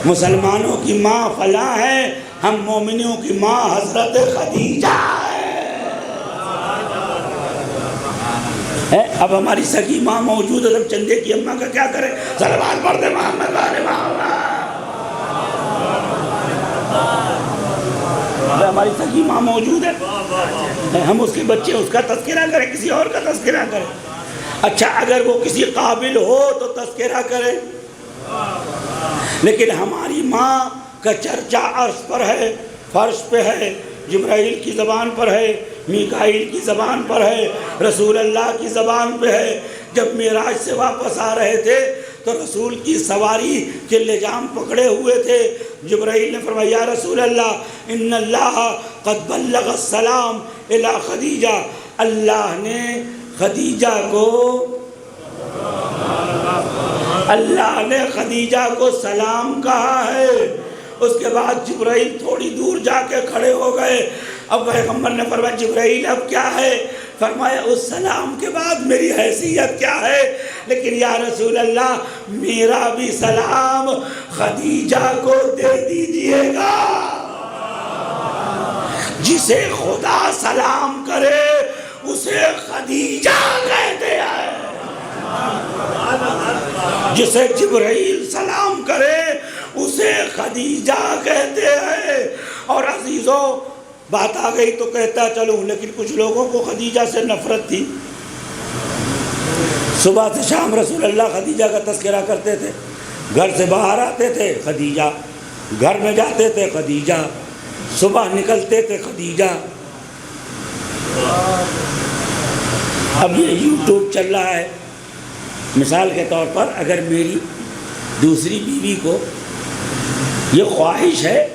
مسلمانوں کی ماں فلاں ہے، ہم مومنوں کی ماں حضرت خدیجہ ہے۔ اب ہماری سگی ماں موجود ہے، اب چندے کی اماں کا کیا کریں؟ صلوات پڑھ دے محمد والے محمد۔ ہماری سگی ماں موجود ہے، ہم اس کے بچے اس کا تذکرہ کریں، کسی اور کا تذکرہ کریں؟ اچھا اگر وہ کسی قابل ہو تو تذکرہ کریں، لیکن ہماری ماں کا چرچا عرش پر ہے، فرش پہ ہے، جبرائیل کی زبان پر ہے، میکائیل کی زبان پر ہے، رسول اللہ کی زبان پہ ہے۔ جب معراج سے واپس آ رہے تھے تو رسول کی سواری کے لجام پکڑے ہوئے تھے، جبرائیل نے فرمایا یا رسول اللہ ان اللہ قد بلغ السلام الی خدیجہ، اللہ نے خدیجہ کو اللہ نے خدیجہ کو سلام کہا ہے۔ اس کے بعد جبرائیل تھوڑی دور جا کے کھڑے ہو گئے۔ اب پیغمبر نے فرمایا جبرائیل اب کیا ہے؟ فرمایا اس سلام کے بعد میری حیثیت کیا ہے؟ لیکن یا رسول اللہ میرا بھی سلام خدیجہ کو دے دیجئے گا۔ جسے خدا سلام کرے اسے خدیجہ کہتے ہیں، جسے جبرائیل سلام کرے اسے خدیجہ کہتے ہیں۔ اور عزیزوں بات آ گئی تو کہتا چلوں، لیکن کچھ لوگوں کو خدیجہ سے نفرت تھی۔ صبح سے شام رسول اللہ خدیجہ کا تذکرہ کرتے تھے، گھر سے باہر آتے تھے خدیجہ، گھر میں جاتے تھے خدیجہ، صبح نکلتے تھے خدیجہ۔ اب یہ یوٹیوب چل رہا ہے، مثال کے طور پر اگر میری دوسری بیوی کو یہ خواہش ہے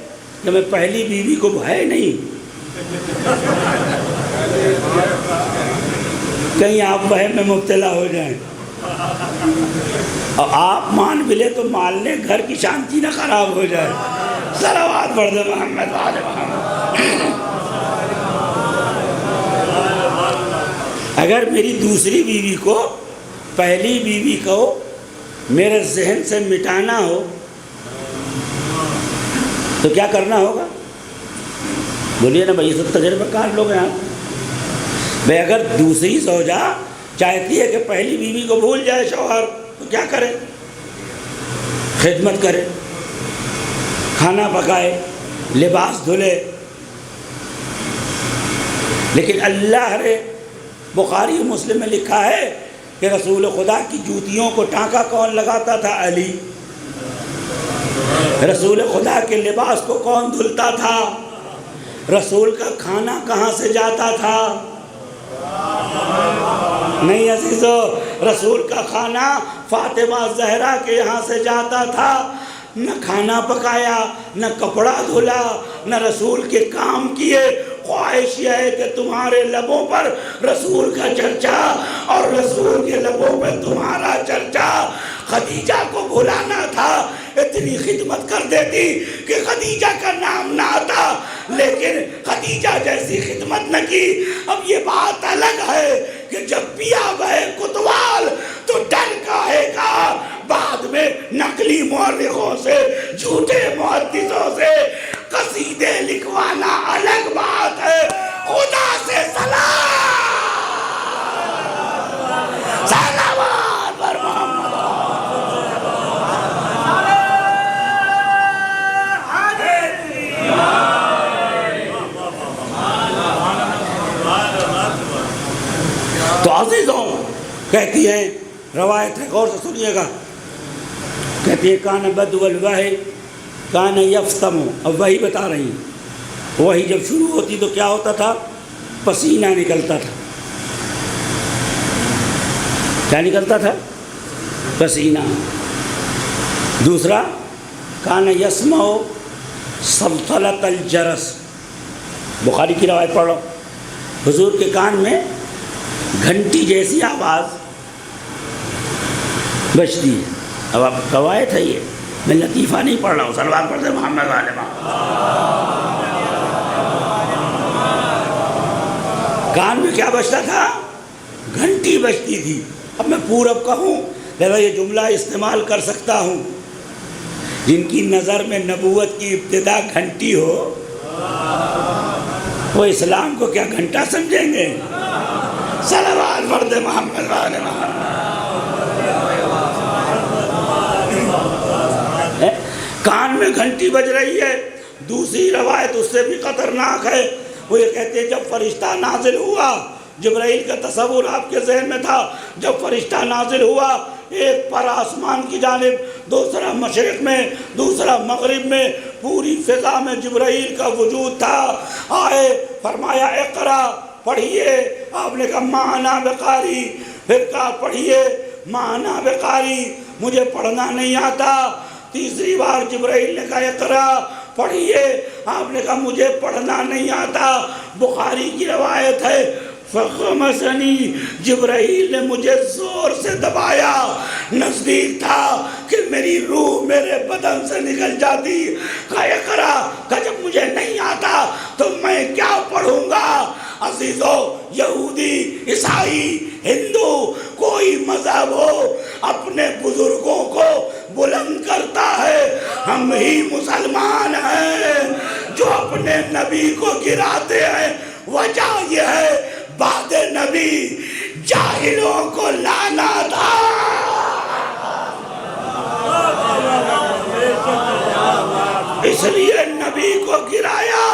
کہ میں پہلی بیوی کو ہے نہیں، کہیں آپ وہم میں مبتلا ہو جائیں اور آپ مان بھی لے تو مان لیں گھر کی شانتی نہ خراب ہو جائے۔ صلوات پڑھ دے محمد وعلی محمد۔ اگر میری دوسری بیوی کو پہلی بیوی کو میرے ذہن سے مٹانا ہو تو کیا کرنا ہوگا؟ بولیے نا بھائی، یہ سب تجربہ کار لوگ ہیں بھائی۔ اگر دوسری زوجہ چاہتی ہے کہ پہلی بیوی کو بھول جائے شوہر تو کیا کرے؟ خدمت کرے، کھانا پکائے، لباس دھلے۔ لیکن اللہ نے بخاری و مسلم میں لکھا ہے کہ رسول خدا کی جوتیوں کو ٹانکا کون لگاتا تھا؟ علی۔ رسول خدا کے لباس کو کون دھلتا تھا؟ رسول کا کھانا کہاں سے جاتا تھا؟ نہیں عزیزو، رسول کا کھانا فاطمہ زہرا کے یہاں سے جاتا تھا۔ نہ کھانا پکایا، نہ کپڑا دھلا، نہ رسول کے کام کیے۔ خواہش یہ ہے کہ تمہارے لبوں پر رسول کا چرچا اور رسول کے لبوں پر تمہارا چرچا۔ خدیجہ کو بھلانا تھا، اتنی خدمت کر دیتی کہ خدیجہ کا نام نہ آتا، لیکن خدیجہ جیسی خدمت نہ کی۔ اب یہ بات الگ ہے کہ جب پیا بہے کتوال تو ڈر کاہے کا۔ بعد میں نقلی مورخوں سے، جھوٹے محدثوں سے قصیدے لکھوانا الگ بات ہے۔ خدا سے سلام، صلوات بر محمد۔ تو عزیزوں کہتی ہیں، روایت ہے، غور سے سنیے گا، کہتی ہے کان بدو الوحی کان یفتم۔ اب وہی بتا رہی ہیں، وہی جب شروع ہوتی تو کیا ہوتا تھا؟ پسینہ نکلتا تھا۔ کیا نکلتا تھا؟ پسینہ۔ دوسرا کان یسمع سلطلۃ الجرس، بخاری کی روایت پڑھ لو، حضور کے کان میں گھنٹی جیسی آواز بجتی ہے۔ اب آپ روایت ہے، یہ میں لطیفہ نہیں پڑھ رہا ہوں، صلوات پڑھتے محمد علیہ محمد۔ کان میں کیا بجتا تھا؟ گھنٹی بجتی تھی۔ اب میں پورب کہوں لہذا یہ جملہ استعمال کر سکتا ہوں، جن کی نظر میں نبوت کی ابتدا گھنٹی ہو وہ اسلام کو کیا گھنٹا سمجھیں گے؟ صلوات پڑھتے محمد علیہ محمد۔ کان میں گھنٹی بج رہی ہے۔ دوسری روایت اس سے بھی خطرناک ہے، وہ یہ کہتے ہیں جب فرشتہ نازل ہوا، جبرائیل کا تصور آپ کے ذہن میں تھا، جب فرشتہ نازل ہوا ایک پر آسمان کی جانب، دوسرا مشرق میں، دوسرا مغرب میں، پوری فضا میں جبرائیل کا وجود تھا۔ آئے، فرمایا اقرا، پڑھیے۔ آپ نے کہا ما انا بقاری، پھر کہا پڑھیے، ما انا بقاری، مجھے پڑھنا نہیں آتا۔ تیسری بار جبرائیل نے کہا اقرا، پڑھیے۔ آپ نے کہا مجھے پڑھنا نہیں آتا۔ بخاری کی روایت ہے فغمسنی، جبرائیل نے مجھے زور سے دبایا، نزدیک تھا کہ میری روح میرے بدن سے نکل جاتی۔ کہا اقرا، کہ جب مجھے نہیں آتا تو میں کیا پڑھوں گا؟ عزیزو، یہودی، عیسائی، ہندو، کوئی مذہب ہو، اپنے بزرگوں کو بلند کرتا ہے۔ ہم ہی مسلمان ہیں جو اپنے نبی کو گراتے ہیں۔ وجہ یہ ہے بعد نبی جاہلوں کو لانا تھا۔ اس لیے نبی کو گرایا۔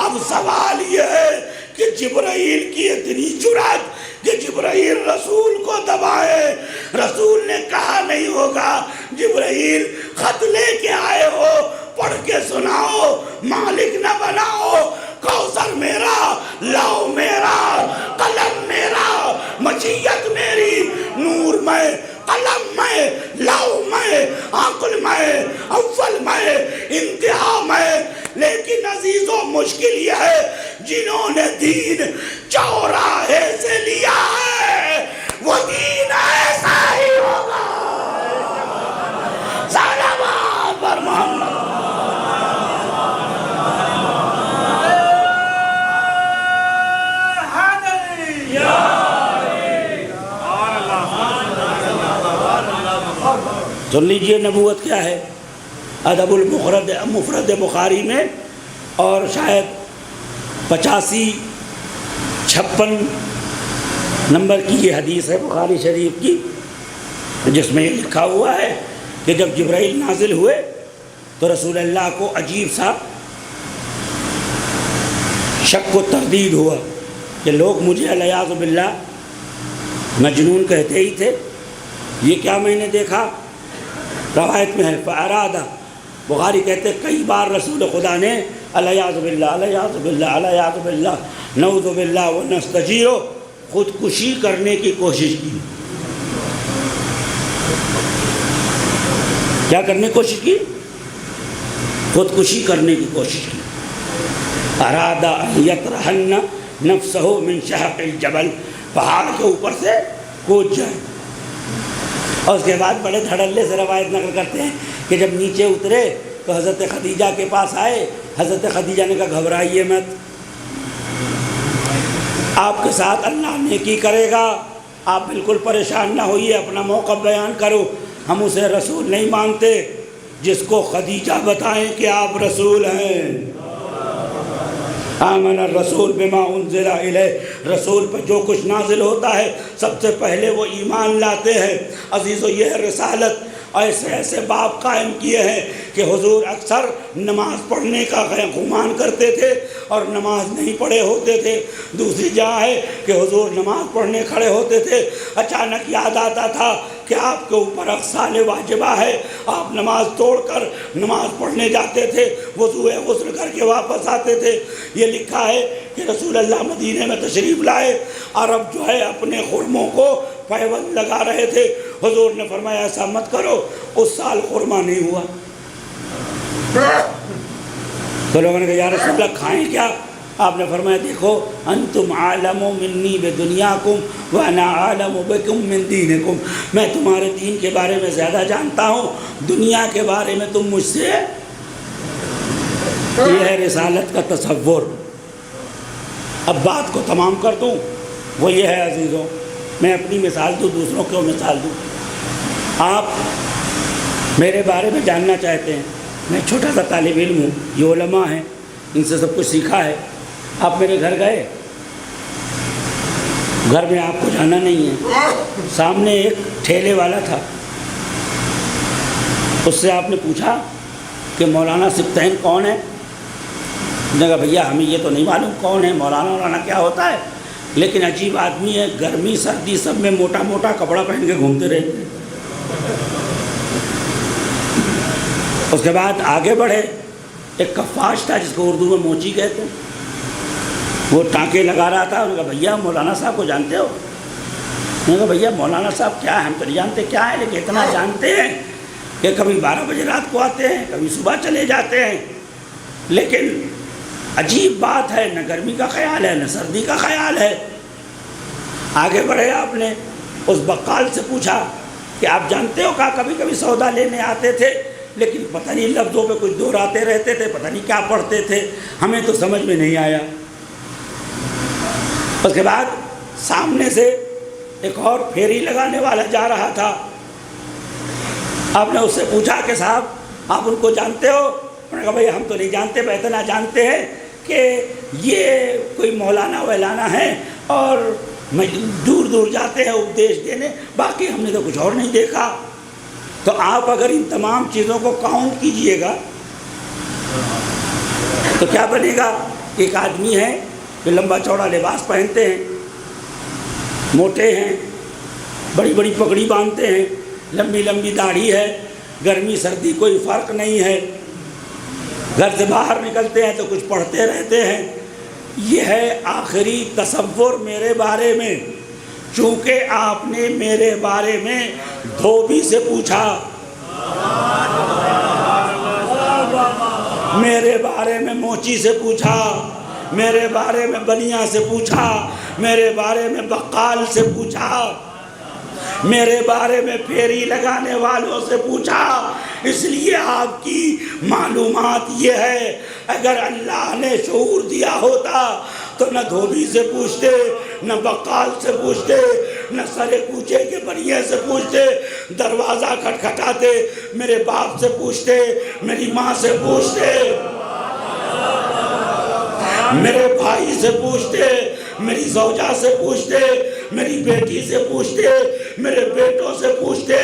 اب سوال یہ ہے کہ جبرائیل کی اتنی جرأت کہ جبرائیل رسول کو دبائے۔ رسول نے کہا نہیں ہوگا جبرائیل خط لے کے آئے ہو، پڑھ کے سناؤ، مالک نہ بناؤ، کوثر میرا، لاؤ میرا، قلم میرا، مشیت میری، نور میں، قلم میں، لاؤ میں، عقل میں، اول میں، انتہا میں۔ لیکن عزیزوں مشکل یہ ہے جنہوں نے دین چوراہے سے لیا ہے وہ دین ایسا ہی ہوگا۔ صلوات پر محمد۔ سن لیجئے نبوت کیا ہے۔ ادب المفرد مفرد بخاری میں اور شاید 85-56 نمبر کی یہ حدیث ہے بخاری شریف کی، جس میں یہ لکھا ہوا ہے کہ جب جبرائیل نازل ہوئے تو رسول اللہ کو عجیب سا شک و تردید ہوا کہ لوگ مجھے علیاذ باللہ مجنون کہتے ہی تھے۔ یہ کیا میں نے دیکھا؟ روایت میں ہے فارادہ، بخاری کہتے کئی بار رسول خدا نے علیاذ باللہ علیاذ باللہ علیاذ باللہ نعوذ باللہ ونستجیرہ خودکشی کرنے کی کوشش کی۔ کیا کرنے کی کوشش کی؟ خودکشی کرنے کی کوشش کی۔ ارادہ ان یطرحن نفسہ من شہق الجبل، پہاڑ کے اوپر سے کود جائے۔ اور اس کے بعد بڑے دھڑلے سے روایت نقل کرتے ہیں کہ جب نیچے اترے تو حضرت خدیجہ کے پاس آئے۔ حضرت خدیجہ نے کہا گھبرائیے مت، آپ کے ساتھ اللہ نیکی کرے گا، آپ بالکل پریشان نہ ہوئیے، اپنا موقف بیان کرو، ہم اسے رسول نہیں مانتے جس کو خدیجہ بتائیں کہ آپ رسول ہیں۔ آمن الرسول بما انزل الیہ، رسول پر جو کچھ نازل ہوتا ہے سب سے پہلے وہ ایمان لاتے ہیں۔ عزیزو یہ رسالت ایسے ایسے باب قائم کیے ہیں کہ حضور اکثر نماز پڑھنے کا گمان کرتے تھے اور نماز نہیں پڑھے ہوتے تھے۔ دوسری جگہ ہے کہ حضور نماز پڑھنے کھڑے ہوتے تھے، اچانک یاد آتا تھا کہ آپ کے اوپر اغسال واجبہ ہے، آپ نماز توڑ کر نماز پڑھنے جاتے تھے، وضو غسل کر کے واپس آتے تھے۔ یہ لکھا ہے کہ رسول اللہ مدینے میں تشریف لائے، عرب جو ہے اپنے خرموں کو پیوند لگا رہے تھے۔ حضور نے فرمایا ایسا مت کرو، اس سال خرما نہیں ہوا۔ تو لوگوں نے کہا یا رسول اللہ کھائیں کیا؟ آپ نے فرمایا دیکھو انتم عالم منی بدنیاکم وانا عالم بکم من دینکم، میں تمہارے دین کے بارے میں زیادہ جانتا ہوں، دنیا کے بارے میں تم مجھ سے۔ یہ ہے رسالت کا تصور۔ اب بات کو تمام کر دوں، وہ یہ ہے عزیزوں، میں اپنی مثال دوں، دوسروں کو مثال دوں۔ آپ میرے بارے میں جاننا چاہتے ہیں، میں چھوٹا سا طالب علم ہوں، یہ علماء ہیں، ان سے سب کچھ سیکھا ہے۔ آپ میرے گھر گئے، گھر میں آپ کو جانا نہیں ہے، سامنے ایک ٹھیلے والا تھا، اس سے آپ نے پوچھا کہ مولانا سبطین کون ہے؟ اس نے کہا بھیا ہمیں یہ تو نہیں معلوم کون ہے، مولانا کیا ہوتا ہے، لیکن عجیب آدمی ہے، گرمی سردی سب میں موٹا موٹا کپڑا پہن کے گھومتے رہتے ہیں۔ اس کے بعد آگے بڑھے، ایک کفاش تھا جس کو اردو میں موچی کہتے ہیں، وہ ٹانکے لگا رہا تھا۔ انہوں نے کہا بھیا مولانا صاحب کو جانتے ہو؟ انہوں نے کہا بھیا مولانا صاحب کیا ہے، ہم تو نہیں جانتے کیا ہے، لیکن اتنا جانتے ہیں کہ کبھی 12 بجے رات کو آتے ہیں، کبھی صبح چلے جاتے ہیں، لیکن عجیب بات ہے، نہ گرمی کا خیال ہے نہ سردی کا خیال ہے، آگے بڑھے، آپ نے اس بقال سے پوچھا کہ آپ جانتے ہو کہا کبھی کبھی سودا لینے آتے تھے لیکن پتہ نہیں لفظوں پہ کچھ دہراتے رہتے تھے، پتہ نہیں کیا پڑھتے تھے، ہمیں تو سمجھ میں نہیں آیا۔ اس کے بعد سامنے سے ایک اور پھیری لگانے والا جا رہا تھا، آپ نے اس سے پوچھا کہ صاحب آپ ان کو جانتے ہو؟ انہوں نے کہا بھائی ہم تو نہیں جانتے، بس اتنا جانتے ہیں کہ یہ کوئی مولانا ویلانا ہے اور دور دور جاتے ہیں اپدیش دینے، باقی ہم نے تو کچھ اور نہیں دیکھا۔ تو آپ اگر ان تمام چیزوں کو کاؤنٹ کیجئے گا تو کیا بنے گا؟ ایک آدمی ہے جو لمبا چوڑا لباس پہنتے ہیں، موٹے ہیں، بڑی بڑی پگڑی باندھتے ہیں، لمبی لمبی داڑھی ہے، گرمی سردی کوئی فرق نہیں ہے، گھر سے باہر نکلتے ہیں تو کچھ پڑھتے رہتے ہیں۔ یہ ہے آخری تصور میرے بارے میں۔ چونکہ آپ نے میرے بارے میں دھوبی سے پوچھا، میرے بارے میں موچی سے پوچھا، میرے بارے میں بنیا سے پوچھا، میرے بارے میں بقال سے پوچھا، میرے بارے میں پھیری لگانے والوں سے پوچھا، اس لیے آپ کی معلومات یہ ہے۔ اگر اللہ نے شعور دیا ہوتا تو نہ دھوبی سے پوچھتے، نہ بقال سے پوچھتے، نہ سرے کوچے کے بنیے سے پوچھتے، دروازہ کھٹکھٹاتے میرے باپ سے پوچھتے، میری ماں سے پوچھتے، میرے بھائی سے پوچھتے، میری زوجہ سے پوچھتے، میری بیٹی سے پوچھتے، میرے بیٹوں سے پوچھتے،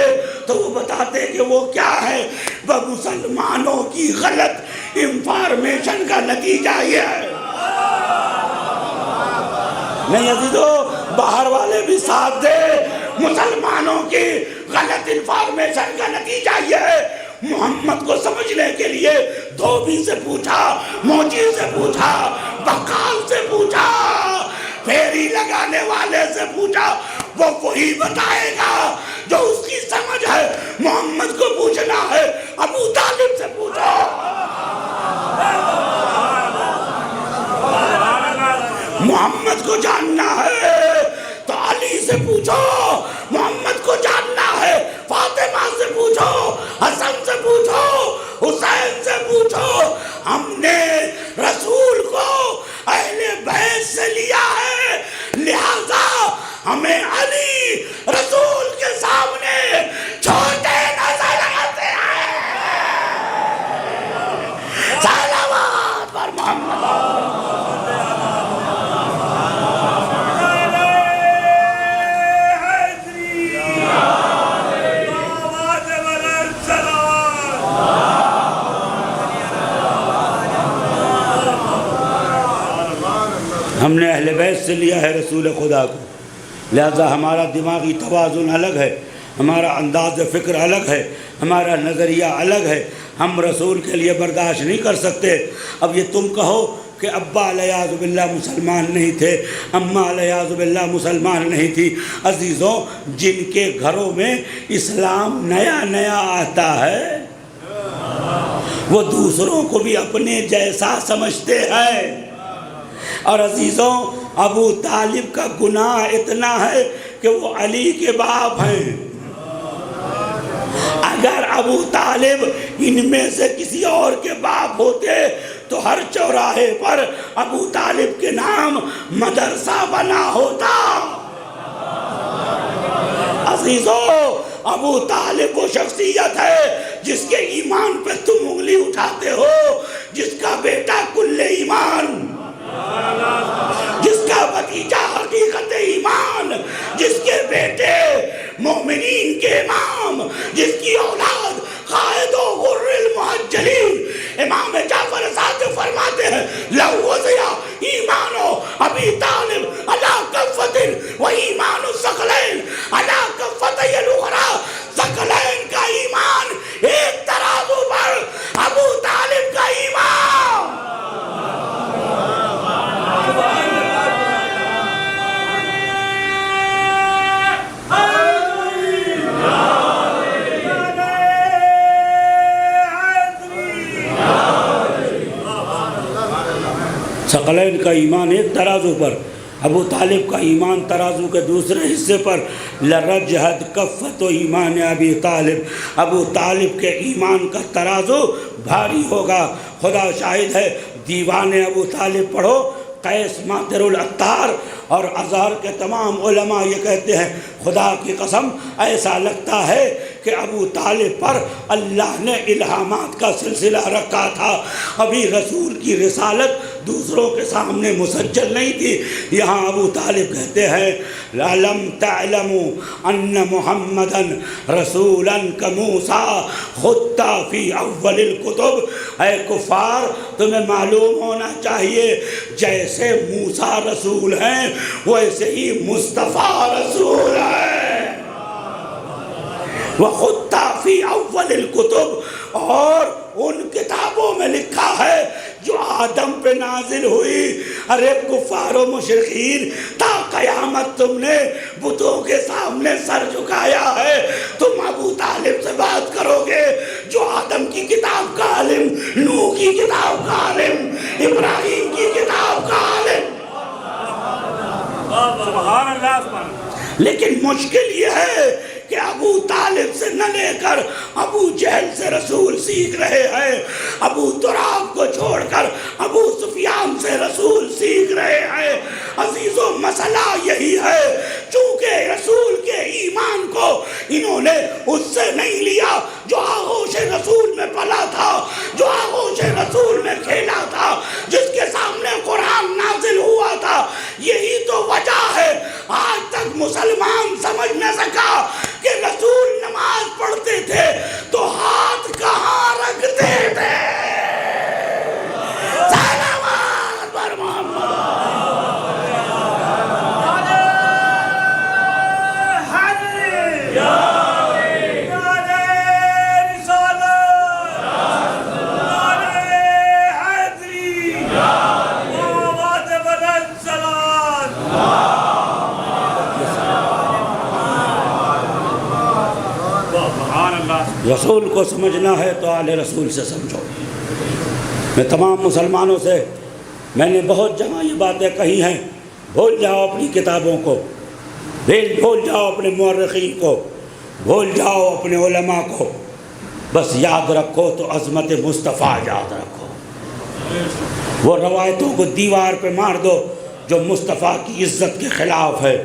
تو وہ بتاتے کہ وہ کیا ہے؟ وہ مسلمانوں کی غلط انفارمیشن کا نتیجہ یہ ہے۔ نہیں عزیزو، باہر والے بھی ساتھ دے، مسلمانوں کی غلط انفارمیشن کا نتیجہ یہ ہے۔ محمد کو سمجھنے کے لیے دھوبی سے پوچھا، موچی سے پوچھا، بقال سے پوچھا، پھیری لگانے والے سے پوچھا، وہ وہی بتائے گا جو اس کی سمجھ ہے۔ محمد کو پوچھنا ہے، ابو طالب سے پوچھو، محمد کو جاننا ہے تو علی سے پوچھو، محمد کو جاننا ہے فاطمہ سے پوچھو، حسن سے پوچھو، حسین سے پوچھو۔ ہم نے رسول کو اہل بیت سے لیا ہے، لہذا ہمیں علی رسول کے سامنے چھوٹے نظر آتے ہیں۔ صلوات پر محمد۔ ہم نے اہل بیت سے لیا ہے رسول خدا کو، لہذا ہمارا دماغی توازن الگ ہے، ہمارا انداز فکر الگ ہے، ہمارا نظریہ الگ ہے، ہم رسول کے لیے برداشت نہیں کر سکتے۔ اب یہ تم کہو کہ ابا علیہ باللہ مسلمان نہیں تھے، اماں علیہ باللہ مسلمان نہیں تھی۔ عزیزوں، جن کے گھروں میں اسلام نیا نیا آتا ہے وہ دوسروں کو بھی اپنے جیسا سمجھتے ہیں۔ اور عزیزوں، ابو طالب کا گناہ اتنا ہے کہ وہ علی کے باپ ہیں۔ اگر ابو طالب ان میں سے کسی اور کے باپ ہوتے تو ہر چوراہے پر ابو طالب کے نام مدرسہ بنا ہوتا۔ عزیزوں، ابو طالب وہ شخصیت ہے جس کے ایمان پہ تم انگلی اٹھاتے ہو، جس کا بیٹا کل ایمان، جس کا بھتیجا حقیقت ایمان، جس کے بیٹے مومنین کے امام، جس کی اولاد قائد و غر المحجلین۔ امام جعفر صادق فرماتے ہیں لو وضع ایمان ابی طالب علی کفۃ و ایمان الثقلین علی کفۃ الاخری، ثقلین کا ایمان ایک ترازو پر، ابو طالب کا ایمان۔ ثقلین کا ایمان ایک ترازو پر، ابو طالب کا ایمان ترازو کے دوسرے حصے پر لرجحت کفت و ایمان ابی طالب، ابو طالب کے ایمان کا ترازو بھاری ہوگا۔ خدا شاہد ہے، دیوان ابو طالب پڑھو، قیس ماطر العطار اور ازہر کے تمام علماء یہ کہتے ہیں خدا کی قسم ایسا لگتا ہے کہ ابو طالب پر اللہ نے الہامات کا سلسلہ رکھا تھا۔ ابھی رسول کی رسالت دوسروں کے سامنے مسجل نہیں تھی۔ یہاں ابو طالب کہتے ہیں لَلَمْ تَعْلَمُوا أَنَّ مُحَمَّدًا رَسُولًا كَمُوسَىٰ خُطَّ فِي أَوَّلِ الْكُتُبِ، اے کفار تمہیں معلوم ہونا چاہیے جیسے موسیٰ رسول ہیں ویسے ہی مصطفیٰ رسول ہے۔ وَخُطَّ فِي أَوَّلِ الْكُتُبِ، اور ان کتابوں میں لکھا ہے جو آدم پہ نازل ہوئی۔ ارے کفار و مشرکین، تا قیامت تم نے بتوں کے سامنے سر جھکایا ہے، تم ابو طالب سے بات کرو گے جو آدم کی کتاب کا عالم، نوح کی کتاب کا عالم، ابراہیم کی کتاب کا عالم۔ سبحان اللہ، سبحان اللہ۔ لیکن مشکل یہ ہے کہ ابو طالب سے نہ لے کر ابو جہل سے رسول سیکھ رہے ہیں، ابو تراب کو چھوڑ کر ابو سفیان سے رسول سیکھ رہے ہیں۔ عزیزو مسئلہ یہی ہے، چونکہ رسول کے ایمان کو انہوں نے اس سے نہیں لیا جو آغوش رسول میں پلا تھا، جو آغوش رسول میں کھیلا تھا، جس کے سامنے قرآن نازل ہوا تھا۔ یہی تو وجہ ہے آج تک مسلمان سمجھ نہ سکا کہ رسول نماز پڑھتے تھے تو ہاتھ کہاں رکھتے تھے۔ صلوات بر محمد۔ رسول کو سمجھنا ہے تو آل رسول سے سمجھو۔ میں تمام مسلمانوں سے میں نے بہت جگہ یہ باتیں کہی ہیں، بھول جاؤ اپنی کتابوں کو، بھول جاؤ اپنے مورخین کو، بھول جاؤ اپنے علماء کو، بس یاد رکھو تو عظمت مصطفیٰ یاد رکھو۔ وہ روایتوں کو دیوار پہ مار دو جو مصطفیٰ کی عزت کے خلاف ہے،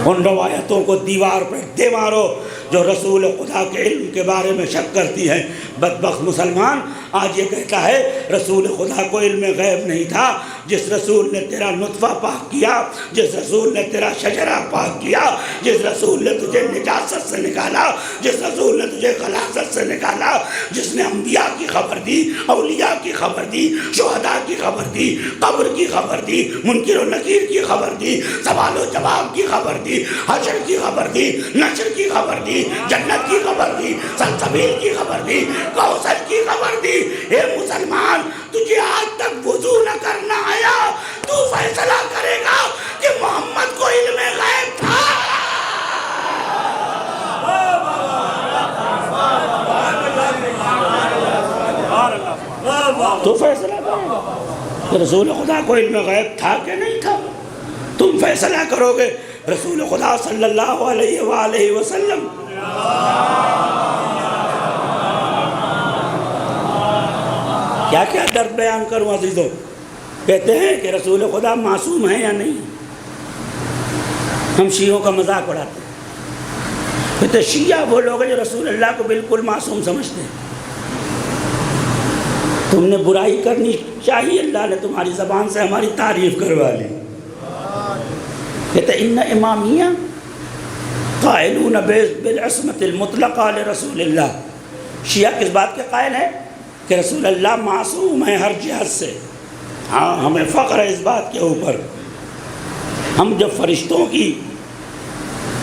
ان روایتوں کو دیوار پہ دے مارو جو رسول خدا کے علم کے بارے میں شک کرتی ہیں۔ بدبخت مسلمان آج یہ کہتا ہے رسول خدا کو علم غیب نہیں تھا۔ جس رسول نے تیرا نطفہ پاک کیا، جس رسول نے تیرا شجرہ پاک کیا، جس رسول نے تجھے نجاست سے نکالا، جس رسول نے تجھے غلاظت سے نکالا، جس نے انبیاء کی خبر دی، اولیاء کی خبر دی، شہداء کی خبر دی، قبر کی خبر دی، منکر و نکیر کی خبر دی، سوال و جواب کی خبر دی، حشر کی خبر دی، نشر کی خبر دی، جنت کی خبر دی، سلسبیل کی خبر دی، کوثر کی خبر دی۔ اے مسلمان، تجھے آج تک وضو نہ کرنا آیا، تو فیصلہ کرے گا کہ محمد کو علم غیب تھا۔ تو فیصلہ کرے گا کہ رسول خدا کو علم غیب تھا کہ نہیں تھا۔ تم فیصلہ کرو گے رسول خدا صلی اللہ علیہ وآلہ وسلم کیا کیا درد بیان کروں عزیزوں۔ کہتے ہیں کہ رسول خدا معصوم ہے یا نہیں، ہم شیعوں کا مذاق اڑاتے ہیں، کہتے شیعہ وہ لوگ ہیں جو رسول اللہ کو بالکل معصوم سمجھتے ہیں۔ تم نے برائی کرنی چاہیے، اللہ نے تمہاری زبان سے ہماری تعریف کروا لی۔ کہتے ان امامیہ قائلون بالعصمت المطلقہ لرسول اللہ، شیعہ کس بات کے قائل ہے کہ رسول اللہ معصوم ہے ہر جہت سے۔ ہاں ہمیں فخر ہے اس بات کے اوپر، ہم جب فرشتوں کی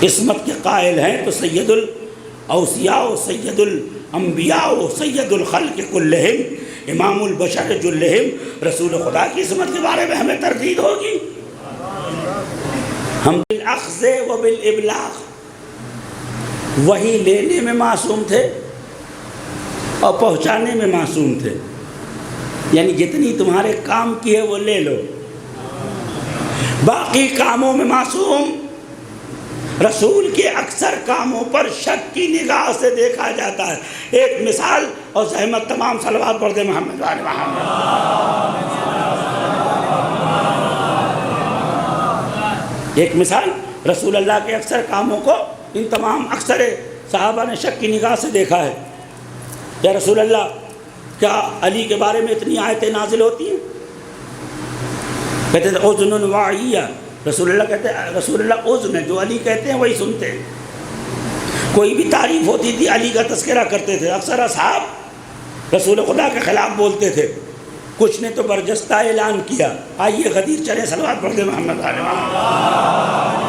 عصمت کے قائل ہیں تو سید الاوصیاء و سید الانبیاء و سید الخلق کلہم امام البشر جلہم رسول خدا کی عصمت کے بارے میں ہمیں تردید ہوگی۔ ہم بالاخذ و بالابلاغ وہی لینے میں معصوم تھے اور پہنچانے میں معصوم تھے، یعنی جتنی تمہارے کام کی ہے وہ لے لو، باقی کاموں میں معصوم، رسول کے اکثر کاموں پر شک کی نگاہ سے دیکھا جاتا ہے۔ ایک مثال، اور زحمت تمام صلوات پڑھ دے محمد وآل محمد۔ ایک مثال، رسول اللہ کے اکثر کاموں کو ان تمام اکثر صحابہ نے شک کی نگاہ سے دیکھا ہے۔ یا رسول اللہ، کیا علی کے بارے میں اتنی آیتیں نازل ہوتی ہیں؟ کہتے تھے اذن واعیہ، رسول اللہ کہتے ہیں، رسول اللہ اذن ہے، جو علی کہتے ہیں وہی سنتے ہیں۔ کوئی بھی تعریف ہوتی تھی علی کا تذکرہ کرتے تھے۔ اکثر اصحاب رسول خدا کے خلاف بولتے تھے، کچھ نے تو برجستہ اعلان کیا۔ آئیے غدیر چلے، صلوات پڑھ دے محمد علیہ وسلم۔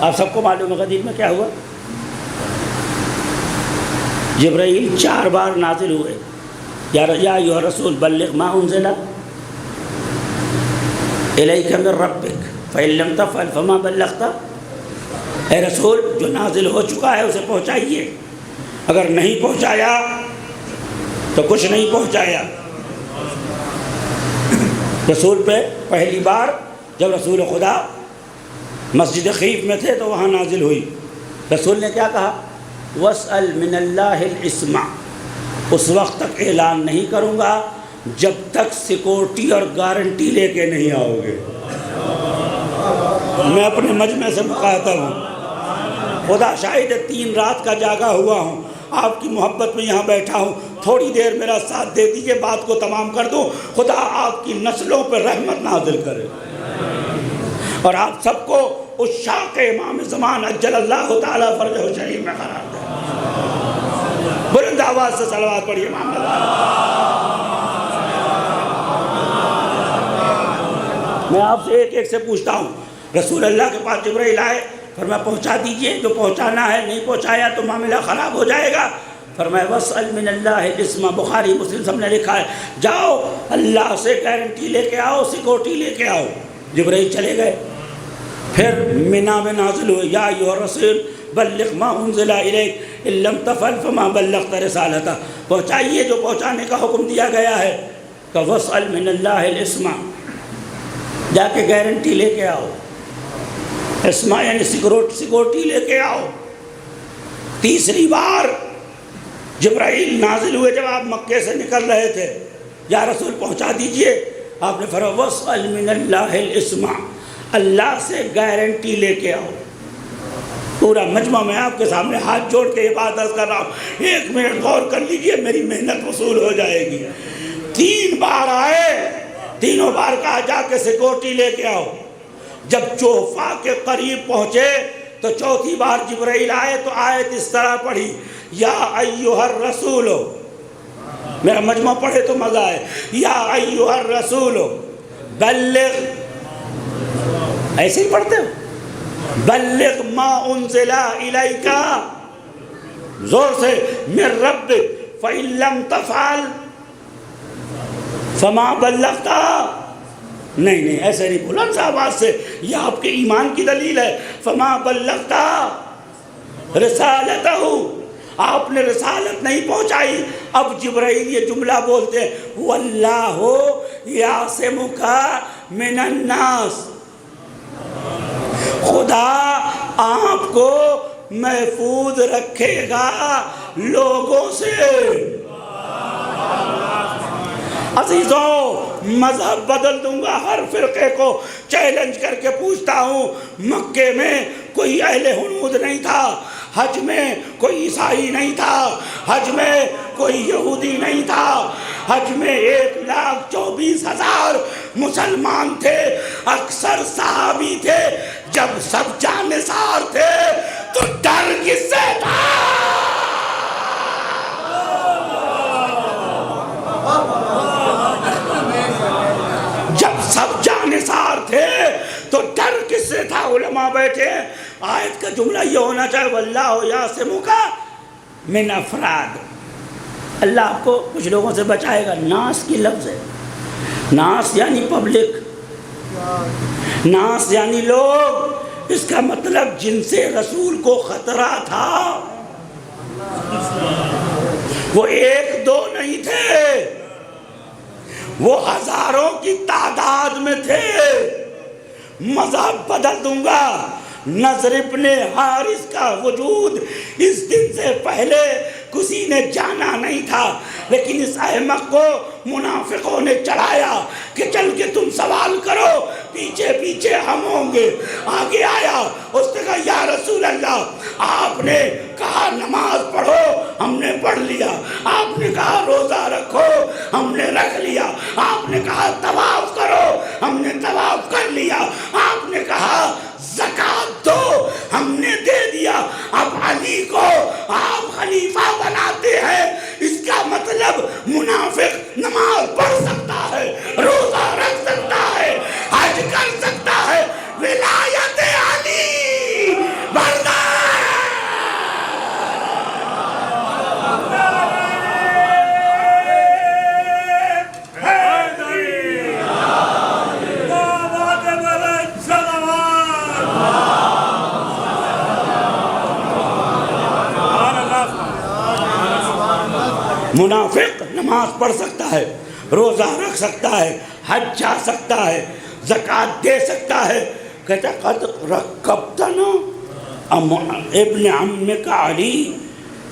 آپ سب کو معلوم ہے غدیر میں کیا ہوا؟ جبرائیل 4 بار نازل ہوئے، یا ایھا الرسول بلغ ما انزل الیک من ربک فإن لم تفعل فما بلغت۔ اے رسول، جو نازل ہو چکا ہے اسے پہنچائیے، اگر نہیں پہنچایا تو کچھ نہیں پہنچایا۔ رسول پہ پہلی بار جب رسول خدا مسجد خیف میں تھے تو وہاں نازل ہوئی۔ رسول نے کیا کہا؟ وَاسْأَلْ مِنَ اللَّهِ الْإِسْمَعَ، اس وقت تک اعلان نہیں کروں گا جب تک سیکورٹی اور گارنٹی لے کے نہیں آؤ گے۔ میں اپنے مجمع سے مخاطب ہوں، خدا شاہد ہے 3 رات کا جاگا ہوا ہوں، آپ کی محبت میں یہاں بیٹھا ہوں، تھوڑی دیر میرا ساتھ دے دیجئے، بات کو تمام کر دوں۔ خدا آپ کی نسلوں پر رحمت نازل کرے، اور آپ سب کو اس شاق امام زمان عجل اللہ تعالیٰ فرجہ شریف میں قرار دے۔ بلند آواز سے صلوات پڑھیے محمد۔ میں آپ سے ایک ایک سے پوچھتا ہوں، رسول اللہ کے پاس جبرائیل آئے، فرمایا پہنچا دیجئے جو پہنچانا ہے، نہیں پہنچایا تو معاملہ خراب ہو جائے گا۔ فرمایا وَاسْأَلْ مِنَ اللَّهِ الْإِسْمَ، بخاری مسلم سب نے لکھا ہے، جاؤ اللہ سے گارنٹی لے کے آؤ، سیکورٹی لے کے آؤ۔ جبرائیل چلے گئے، پھر منا میں نازل ہوئے، یا ایھا الرسول بلغ ما انزل الیک ان لم تفعل فما بلغت رسالتہ، پہنچائیے جو پہنچانے کا حکم دیا گیا ہے۔ کہ وَاسْأَلْ مِنَ اللَّهِ الْإِسْمَ، جا کے گارنٹی لے کے آؤ، اسما یعنی سیکورٹی لے کے آؤ۔ تیسری بار جبرائیل نازل ہوئے جب آپ مکے سے نکل رہے تھے، یا رسول پہنچا دیجئے۔ آپ نے فرمایا وَاسْأَلْ مِنَ اللَّهِ الْإِسْمَ، اللہ سے گارنٹی لے کے آؤ۔ پورا مجمع میں آپ کے سامنے ہاتھ جوڑ کے یہ بات عرض کر رہا ہوں، 1 منٹ غور کر لیجئے، میری محنت وصول ہو جائے گی۔ 3 بار آئے، تینوں بار کہا جا کے سیکورٹی لے کے آؤ۔ جب جوفا کے قریب پہنچے تو چوتھی بار جبرائیل آئے تو آیت اس طرح پڑھی، یا ایھا الرسول، میرا مجمع پڑھے تو مزہ آئے، یا ایھا الرسول بلغ، ایسے ہی پڑھتے ہو، بلغ ما انزل الیک، زور سے، من ربک فإن لم تفعل فما بلغت۔ نہیں ایسے نہیں، بلند آواز سے، یہ آپ کے ایمان کی دلیل ہے۔ فما بلغت رسالتہ، آپ نے رسالت نہیں پہنچائی۔ اب جبرائیل یہ جملہ بولتے ہیں، واللہ یعصمک من الناس، خدا آپ کو محفوظ رکھے گا لوگوں سے۔ عزیزوں، مذہب بدل دوں گا، ہر فرقے کو چیلنج کر کے پوچھتا ہوں، مکے میں کوئی اہل ہنود نہیں تھا، حج میں کوئی عیسائی نہیں تھا، حج میں کوئی یہودی نہیں تھا، حج میں 1,24,000 مسلمان تھے، اکثر صحابی تھے۔ جب سب جانثار تھے تو ڈر کس سے تھا؟ جب سب جانثار تھے تو ڈر کس سے تھا؟ علماء بیٹھے، آیت کا جملہ یہ ہونا چاہے، واللہ یعصمک من افراد، اللہ آپ کو کچھ لوگوں سے بچائے گا۔ ناس کی لفظ ہے، ناس یعنی پبلک، ناس یعنی لوگ، اس کا مطلب جن سے رسول کو خطرہ تھا وہ 1 2 نہیں تھے، وہ ہزاروں کی تعداد میں تھے، مذہب بدل دوں گا۔ نضر ابن حارث کا وجود اس دن سے پہلے کسی نے جانا نہیں تھا، لیکن اس احمق کو منافقوں نے چڑھایا کہ چل کے تم سوال کرو، پیچھے پیچھے ہم ہوں گے۔ آگے آیا، اس نے کہا یا رسول اللہ، آپ نے کہا نماز پڑھو، ہم نے پڑھ لیا۔ آپ نے کہا روزہ رکھو، ہم نے رکھ لیا۔ آپ نے کہا طواف کرو، ہم نے طواف کر لیا۔ آپ نے کہا زکوٰۃ دو، ہم نے دے دیا۔ اب علی کو آپ خلیفہ بناتے ہیں، اس کا مطلب منافق نماز پڑھ سکتا ہے، روزہ رکھ سکتا ہے، حج کر سکتا ہے، ولایت علی بردار۔ منافق نماز پڑھ سکتا ہے، روزہ رکھ سکتا ہے، حج جا سکتا ہے، زکوٰۃ دے سکتا ہے۔ کہتا قد رکبتنا ابن عم کا علی،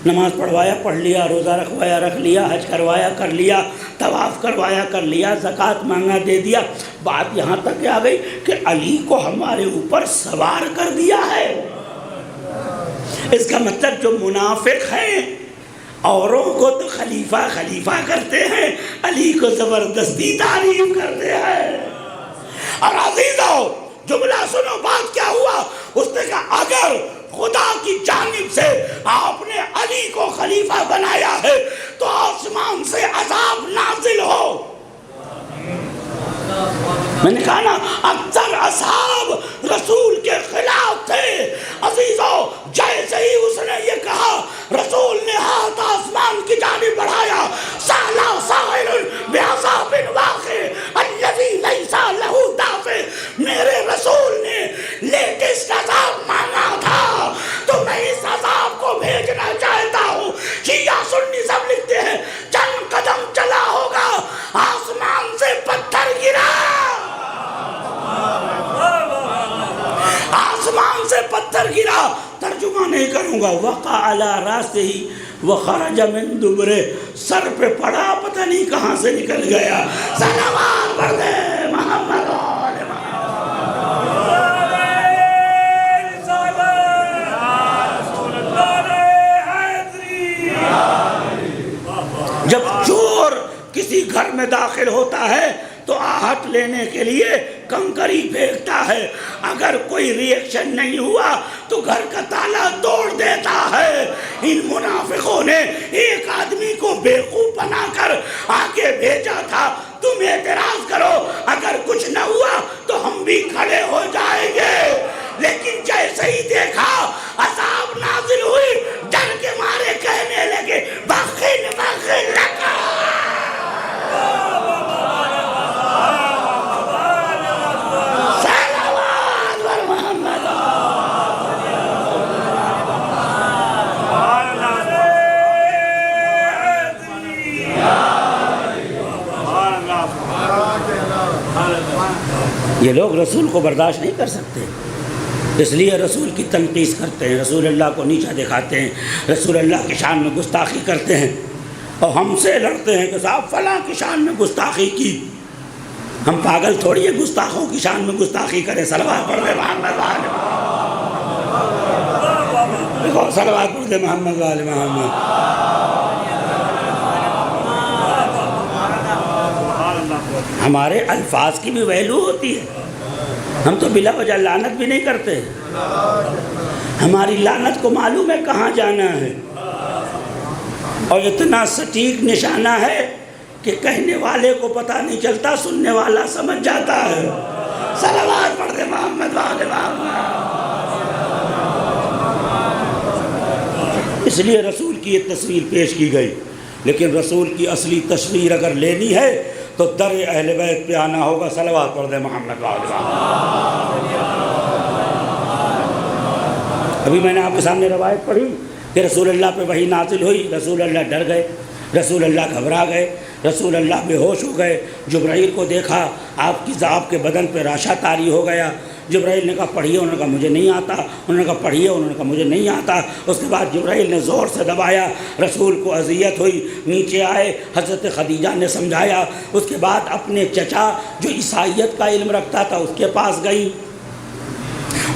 نماز پڑھوایا پڑھ لیا، روزہ رکھوایا رکھ لیا، حج کروایا کر لیا، طواف کروایا کر لیا، زکوٰۃ مانگا دے دیا۔ بات یہاں تک آ گئی کہ علی کو ہمارے اوپر سوار کر دیا ہے۔ اس کا مطلب جو منافق ہیں اوروں کو تو خلیفہ خلیفہ کرتے ہیں، علی کو زبردستی تعریف کرتے ہیں۔ اور عزیزو جملہ سنو، بات کیا ہوا؟ اس نے کہا اگر خدا کی جانب سے آپ نے علی کو خلیفہ بنایا ہے تو آسمان سے عذاب نازل ہو۔ میں نے کہا نا اکثر اصحاب رسول کے خلاف تھے۔ عزیزو جیسے ہی اس نے یہ کہا، رسول نے ہاتھ آسمان کی جانب بڑھایا، سالا سائل بعذاب واقع الذی لیس لہ دافع۔ میرے رسول نے لیٹسٹ عذاب مانگا تھا تو میں اس عذاب کو بھیجنا چاہتا ہوں۔ شیعہ سنی سب لکھتے ہیں چند قدم چلا ہوگا آسمان سے پتھر گرا، آسمان سے پتھر گرا۔ ترجمہ نہیں کروں گا، وقع علی راسہ وخرج من دبرہ، سر پہ پڑا پتہ نہیں کہاں سے نکل گیا۔ صلوات پڑھ دے محمد آل محمد۔ جب چور کسی گھر میں داخل ہوتا ہے تو آہٹ لینے کے لیے کنکری پھینکتا ہے، اگر کوئی ری ایکشن نہیں ہوا تو گھر کا تالا توڑ دیتا ہے۔ ان منافقوں نے ایک آدمی کو بیوقوف بنا کر آگے بھیجا تھا، تم اعتراض کرو، اگر کچھ نہ ہوا تو ہم بھی کھڑے ہو جائیں گے۔ لیکن جیسے ہی دیکھا عذاب نازل ہوئی، ڈر کے مارے کہنے لگے بخن بخن لگا۔ یہ لوگ رسول کو برداشت نہیں کر سکتے، اس لیے رسول کی تنقید کرتے ہیں، رسول اللہ کو نیچا دکھاتے ہیں، رسول اللہ کی شان میں گستاخی کرتے ہیں، اور ہم سے لڑتے ہیں کہ صاحب فلاں کی شان میں گستاخی کی۔ ہم پاگل تھوڑی ہے گستاخوں کی شان میں گستاخی کریں۔ صلوات پڑھ دے محمد وآل محمد، دیکھو صلوات پڑھ دے محمد وآل محمد۔ ہمارے الفاظ کی بھی ویلو ہوتی ہے، ہم تو بلا وجہ لعنت بھی نہیں کرتے، ہماری لعنت کو معلوم ہے کہاں جانا ہے، اور اتنا سٹیک نشانہ ہے کہ کہنے والے کو پتہ نہیں چلتا، سننے والا سمجھ جاتا ہے۔ صلوات پڑھ دے محمد وآل محمد۔ اس لیے رسول کی یہ تصویر پیش کی گئی، لیکن رسول کی اصلی تصویر اگر لینی ہے تو در اہل بیت پہ آنا ہوگا۔ صلوات پڑھ دے محمد وآل محمد۔ ابھی میں نے آپ کے سامنے روایت پڑھی کہ رسول اللہ پہ وحی نازل ہوئی، رسول اللہ ڈر گئے، رسول اللہ گھبرا گئے، رسول اللہ بے ہوش ہو گئے، جبرائیل کو دیکھا، آپ کے بدن پہ راشا طاری ہو گیا۔ جبرائیل نے کہا پڑھیے، انہوں نے کہا مجھے نہیں آتا، انہوں نے کہا پڑھیے، انہوں نے کہا مجھے نہیں آتا۔ اس کے بعد جبرائیل نے زور سے دبایا، رسول کو اذیت ہوئی، نیچے آئے، حضرت خدیجہ نے سمجھایا۔ اس کے بعد اپنے چچا جو عیسائیت کا علم رکھتا تھا اس کے پاس گئی،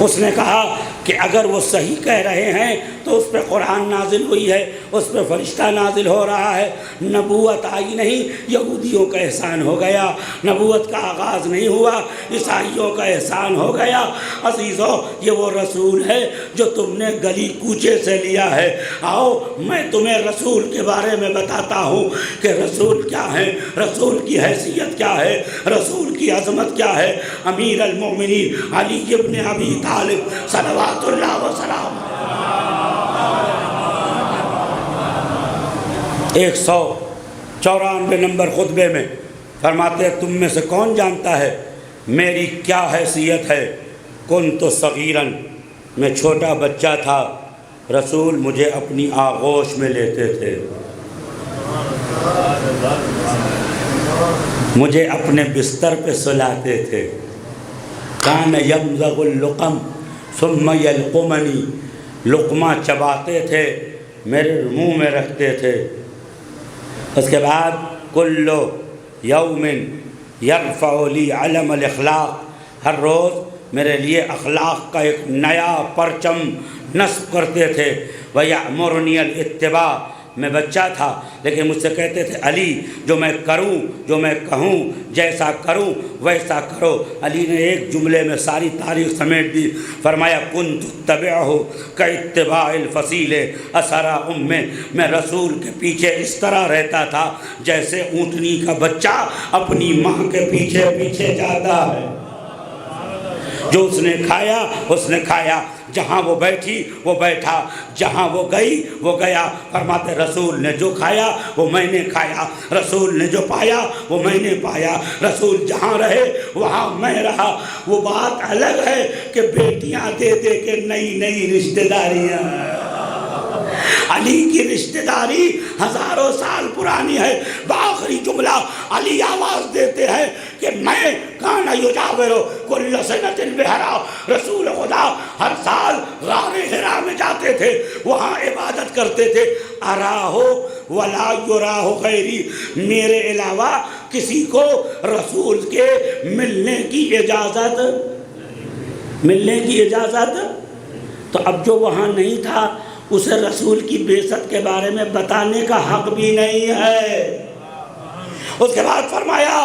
اس نے کہا کہ اگر وہ صحیح کہہ رہے ہیں تو اس پہ قرآن نازل ہوئی ہے، اس پہ فرشتہ نازل ہو رہا ہے، نبوت آئی نہیں، یہودیوں کا احسان ہو گیا، نبوت کا آغاز نہیں ہوا، عیسائیوں کا احسان ہو گیا۔ عزیزو، یہ وہ رسول ہے جو تم نے گلی کوچے سے لیا ہے۔ آؤ میں تمہیں رسول کے بارے میں بتاتا ہوں کہ رسول کیا ہے، رسول کی حیثیت کیا ہے، رسول کی عظمت کیا ہے۔ امیر المومنین علی ابن ابی طالب صلوات اللہ وسلام 194 نمبر خطبے میں فرماتے ہیں، تم میں سے کون جانتا ہے میری کیا حیثیت ہے؟ کنت صغیرا، میں چھوٹا بچہ تھا، رسول مجھے اپنی آغوش میں لیتے تھے، مجھے اپنے بستر پہ سلاتے تھے۔ کان یمضغ اللقم ثم یلقمنی، لقمہ چباتے تھے، میرے منہ میں رکھتے تھے۔ اس کے بعد کل یوم یرفع لی علم الاخلاق، ہر روز میرے لیے اخلاق کا ایک نیا پرچم نصب کرتے تھے۔ وَيَأْمُرُنِيَ الْاتِّبَاعَ، میں بچہ تھا لیکن مجھ سے کہتے تھے علی جو میں کروں، جو میں کہوں، جیسا کروں ویسا کرو۔ علی نے ایک جملے میں ساری تاریخ سمیٹ دی، فرمایا کنت اتبعہ کاتباع الفصیل اثر امہ، میں رسول کے پیچھے اس طرح رہتا تھا جیسے اونٹنی کا بچہ اپنی ماں کے پیچھے پیچھے جاتا ہے۔ جو اس نے کھایا، جہاں وہ بیٹھی وہ بیٹھا، جہاں وہ گئی وہ گیا۔ فرماتے رسول نے جو کھایا وہ میں نے کھایا، رسول نے جو پایا وہ میں نے پایا، رسول جہاں رہے وہاں میں رہا۔ وہ بات الگ ہے کہ بیٹیاں دے دے کے نئی نئی رشتہ داریاں، علی کی رشتہ داری ہزاروں سال پرانی ہے۔ بآخری جملہ علی آواز دیتے ہیں کہ میں کان یجاورو کل سنۃ بحرا، رسول خدا ہر سال غار حرا میں جاتے تھے، وہاں عبادت کرتے تھے۔ اراہو ولا یراہ غیری، میرے علاوہ کسی کو رسول کے ملنے کی اجازت تو اب جو وہاں نہیں تھا اسے رسول کی بعثت کے بارے میں بتانے کا حق بھی نہیں ہے۔ اس کے بعد فرمایا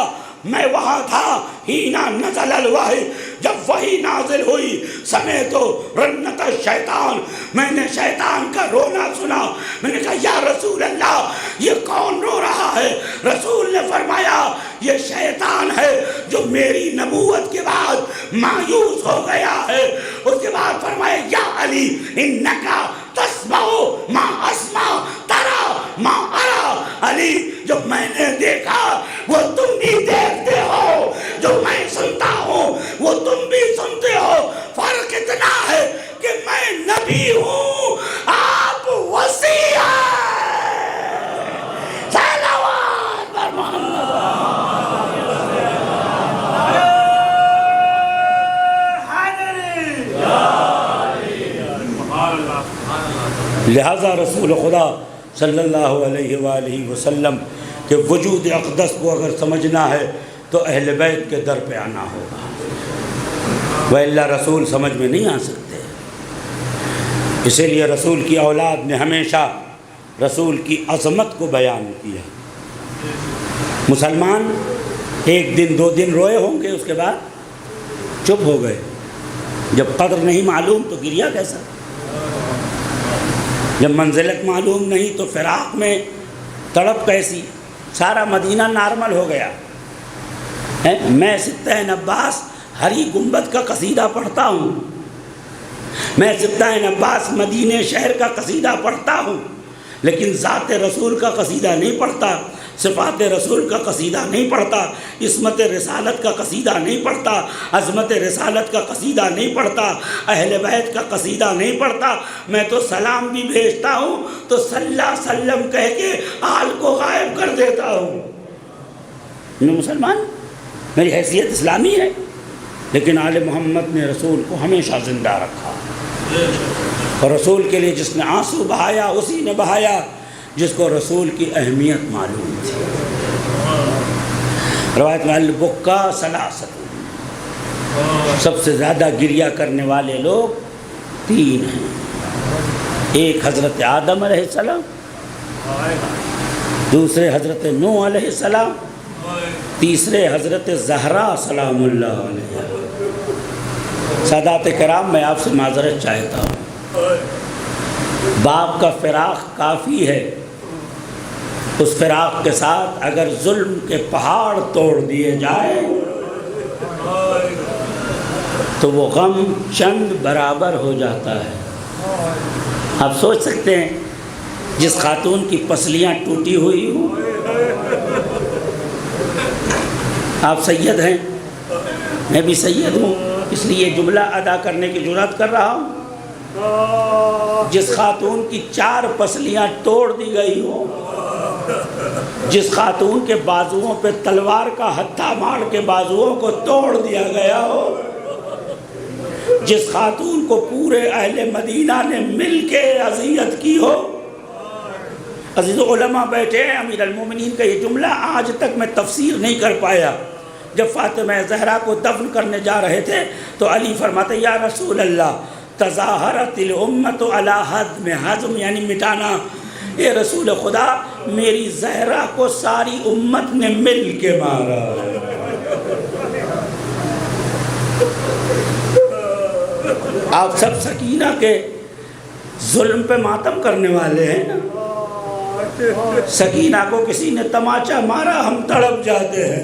میں وہاں تھا ہینا نزل الوحی، جب وحی نازل ہوئی، سمیت رنت الشیطان، میں نے شیطان کا رونا سنا۔ میں نے کہا یا رسول اللہ یہ کون رو رہا ہے؟ رسول نے فرمایا یہ شیطان ہے جو میری نبوت کے بعد مایوس ہو گیا ہے۔ اس کے بعد فرمایا یا علی انکا تسمع ما اسمع ترى ما ارى، علی جو میں نے دیکھا وہ تم بھی دیکھتے ہو، جو میں سنتا ہوں وہ تم بھی سنتے ہو۔ فرق اتنا ہے کہ میں نبی ہوں، آپ وصی ہیں۔ صلوات بر محمد۔ لہذا رسول خدا صلی اللہ علیہ وآلہ وسلم کہ وجود اقدس کو اگر سمجھنا ہے تو اہل بیت کے در پہ آنا ہوگا، وإلا رسول سمجھ میں نہیں آ سکتے۔ اسی لیے رسول کی اولاد نے ہمیشہ رسول کی عظمت کو بیان کیا۔ مسلمان ایک دن دو دن روئے ہوں گے، اس کے بعد چپ ہو گئے۔ جب قدر نہیں معلوم تو گریا کیسا؟ جب منزلت معلوم نہیں تو فراق میں تڑپ کیسی؟ سارا مدینہ نارمل ہو گیا۔ میں سبطہ عباس ہری گنبد کا قصیدہ پڑھتا ہوں، میں سبطہ عباس مدینہ شہر کا قصیدہ پڑھتا ہوں، لیکن ذات رسول کا قصیدہ نہیں پڑھتا، صفات رسول کا قصیدہ نہیں پڑھتا، عصمت رسالت کا قصیدہ نہیں پڑھتا، عظمت رسالت کا قصیدہ نہیں پڑھتا، اہل بیت کا قصیدہ نہیں پڑھتا۔ میں تو سلام بھی بھیجتا ہوں تو صلی اللہ علیہ وسلم کہہ کے آل کو غائب کر دیتا ہوں۔ میں مسلمان، میری حیثیت اسلامی ہے، لیکن آل محمد نے رسول کو ہمیشہ زندہ رکھا، اور رسول کے لیے جس نے آنسو بہایا اسی نے بہایا جس کو رسول کی اہمیت معلوم تھی۔ روایت میں البکا ثلاثۃ، سب سے زیادہ گریہ کرنے والے لوگ 3 ہیں، ایک حضرت آدم علیہ السلام، دوسرے حضرت نوح علیہ السلام، تیسرے حضرت زہرا سلام اللہ علیہ۔ سادات کرام، میں آپ سے معذرت چاہتا ہوں، باپ کا فراق کافی ہے، اس فراق کے ساتھ اگر ظلم کے پہاڑ توڑ دیے جائیں تو وہ غم چند برابر ہو جاتا ہے۔ آپ سوچ سکتے ہیں جس خاتون کی پسلیاں ٹوٹی ہوئی ہوں، آپ سید ہیں، میں بھی سید ہوں، اس لیے یہ جملہ ادا کرنے کی جرات کر رہا ہوں، جس خاتون کی 4 پسلیاں توڑ دی گئی ہوں، جس خاتون کے بازوؤں پہ تلوار کا ہتھا مار کے بازوؤں کو توڑ دیا گیا ہو، جس خاتون کو پورے اہل مدینہ نے مل کے اذیت کی ہو۔ عزیز علماء بیٹھے ہیں، امیر المومنین کا یہ جملہ آج تک میں تفسیر نہیں کر پایا۔ جب فاطمہ زہرا کو دفن کرنے جا رہے تھے تو علی فرماتے یا رسول اللہ تظاہرت الامت علی حدم، حزم یعنی مٹانا، اے رسول خدا میری زہرا کو ساری امت نے مل کے مارا۔ آپ سب سکینہ کے ظلم پہ ماتم کرنے والے ہیں نا، سکینہ کو کسی نے تماچا مارا ہم تڑپ جاتے ہیں،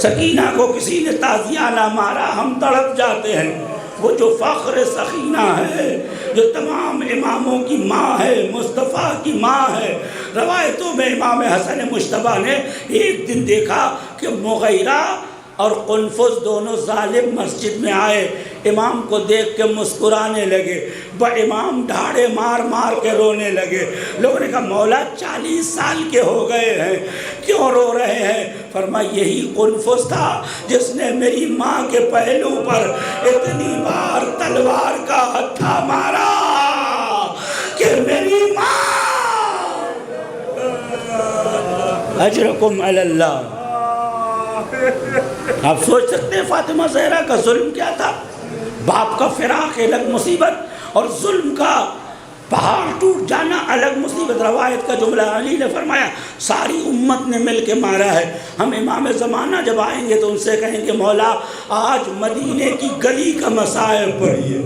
سکینہ کو کسی نے تازیانہ مارا ہم تڑپ جاتے ہیں۔ وہ جو فخر سکینہ ہے، جو تمام اماموں کی ماں ہے، مصطفیٰ کی ماں ہے۔ روایتوں میں امام حسن مجتبیٰ نے ایک دن دیکھا کہ مغیرہ اور قنفذ دونوں ظالم مسجد میں آئے، امام کو دیکھ کے مسکرانے لگے، امام ڈھاڑے مار مار کے رونے لگے۔ لوگوں نے کہا مولا 40 سال کے ہو گئے ہیں، کیوں رو رہے ہیں؟ فرمایا یہی قنفذ تھا جس نے میری ماں کے پہلو پر اتنی بار تلوار کا ہتھا مارا کہ میری ماں، اجرکم علی اللہ۔ آپ سوچ سکتے ہیں فاطمہ زہرا کا ظلم کیا تھا؟ باپ کا فراق الگ مصیبت، اور ظلم کا پہاڑ ٹوٹ جانا الگ مصیبت۔ روایت کا جملہ علی نے فرمایا ساری امت نے مل کے مارا ہے۔ ہم امام زمانہ جب آئیں گے تو ان سے کہیں گے مولا آج مدینے کی گلی کا مصائب پڑھیے،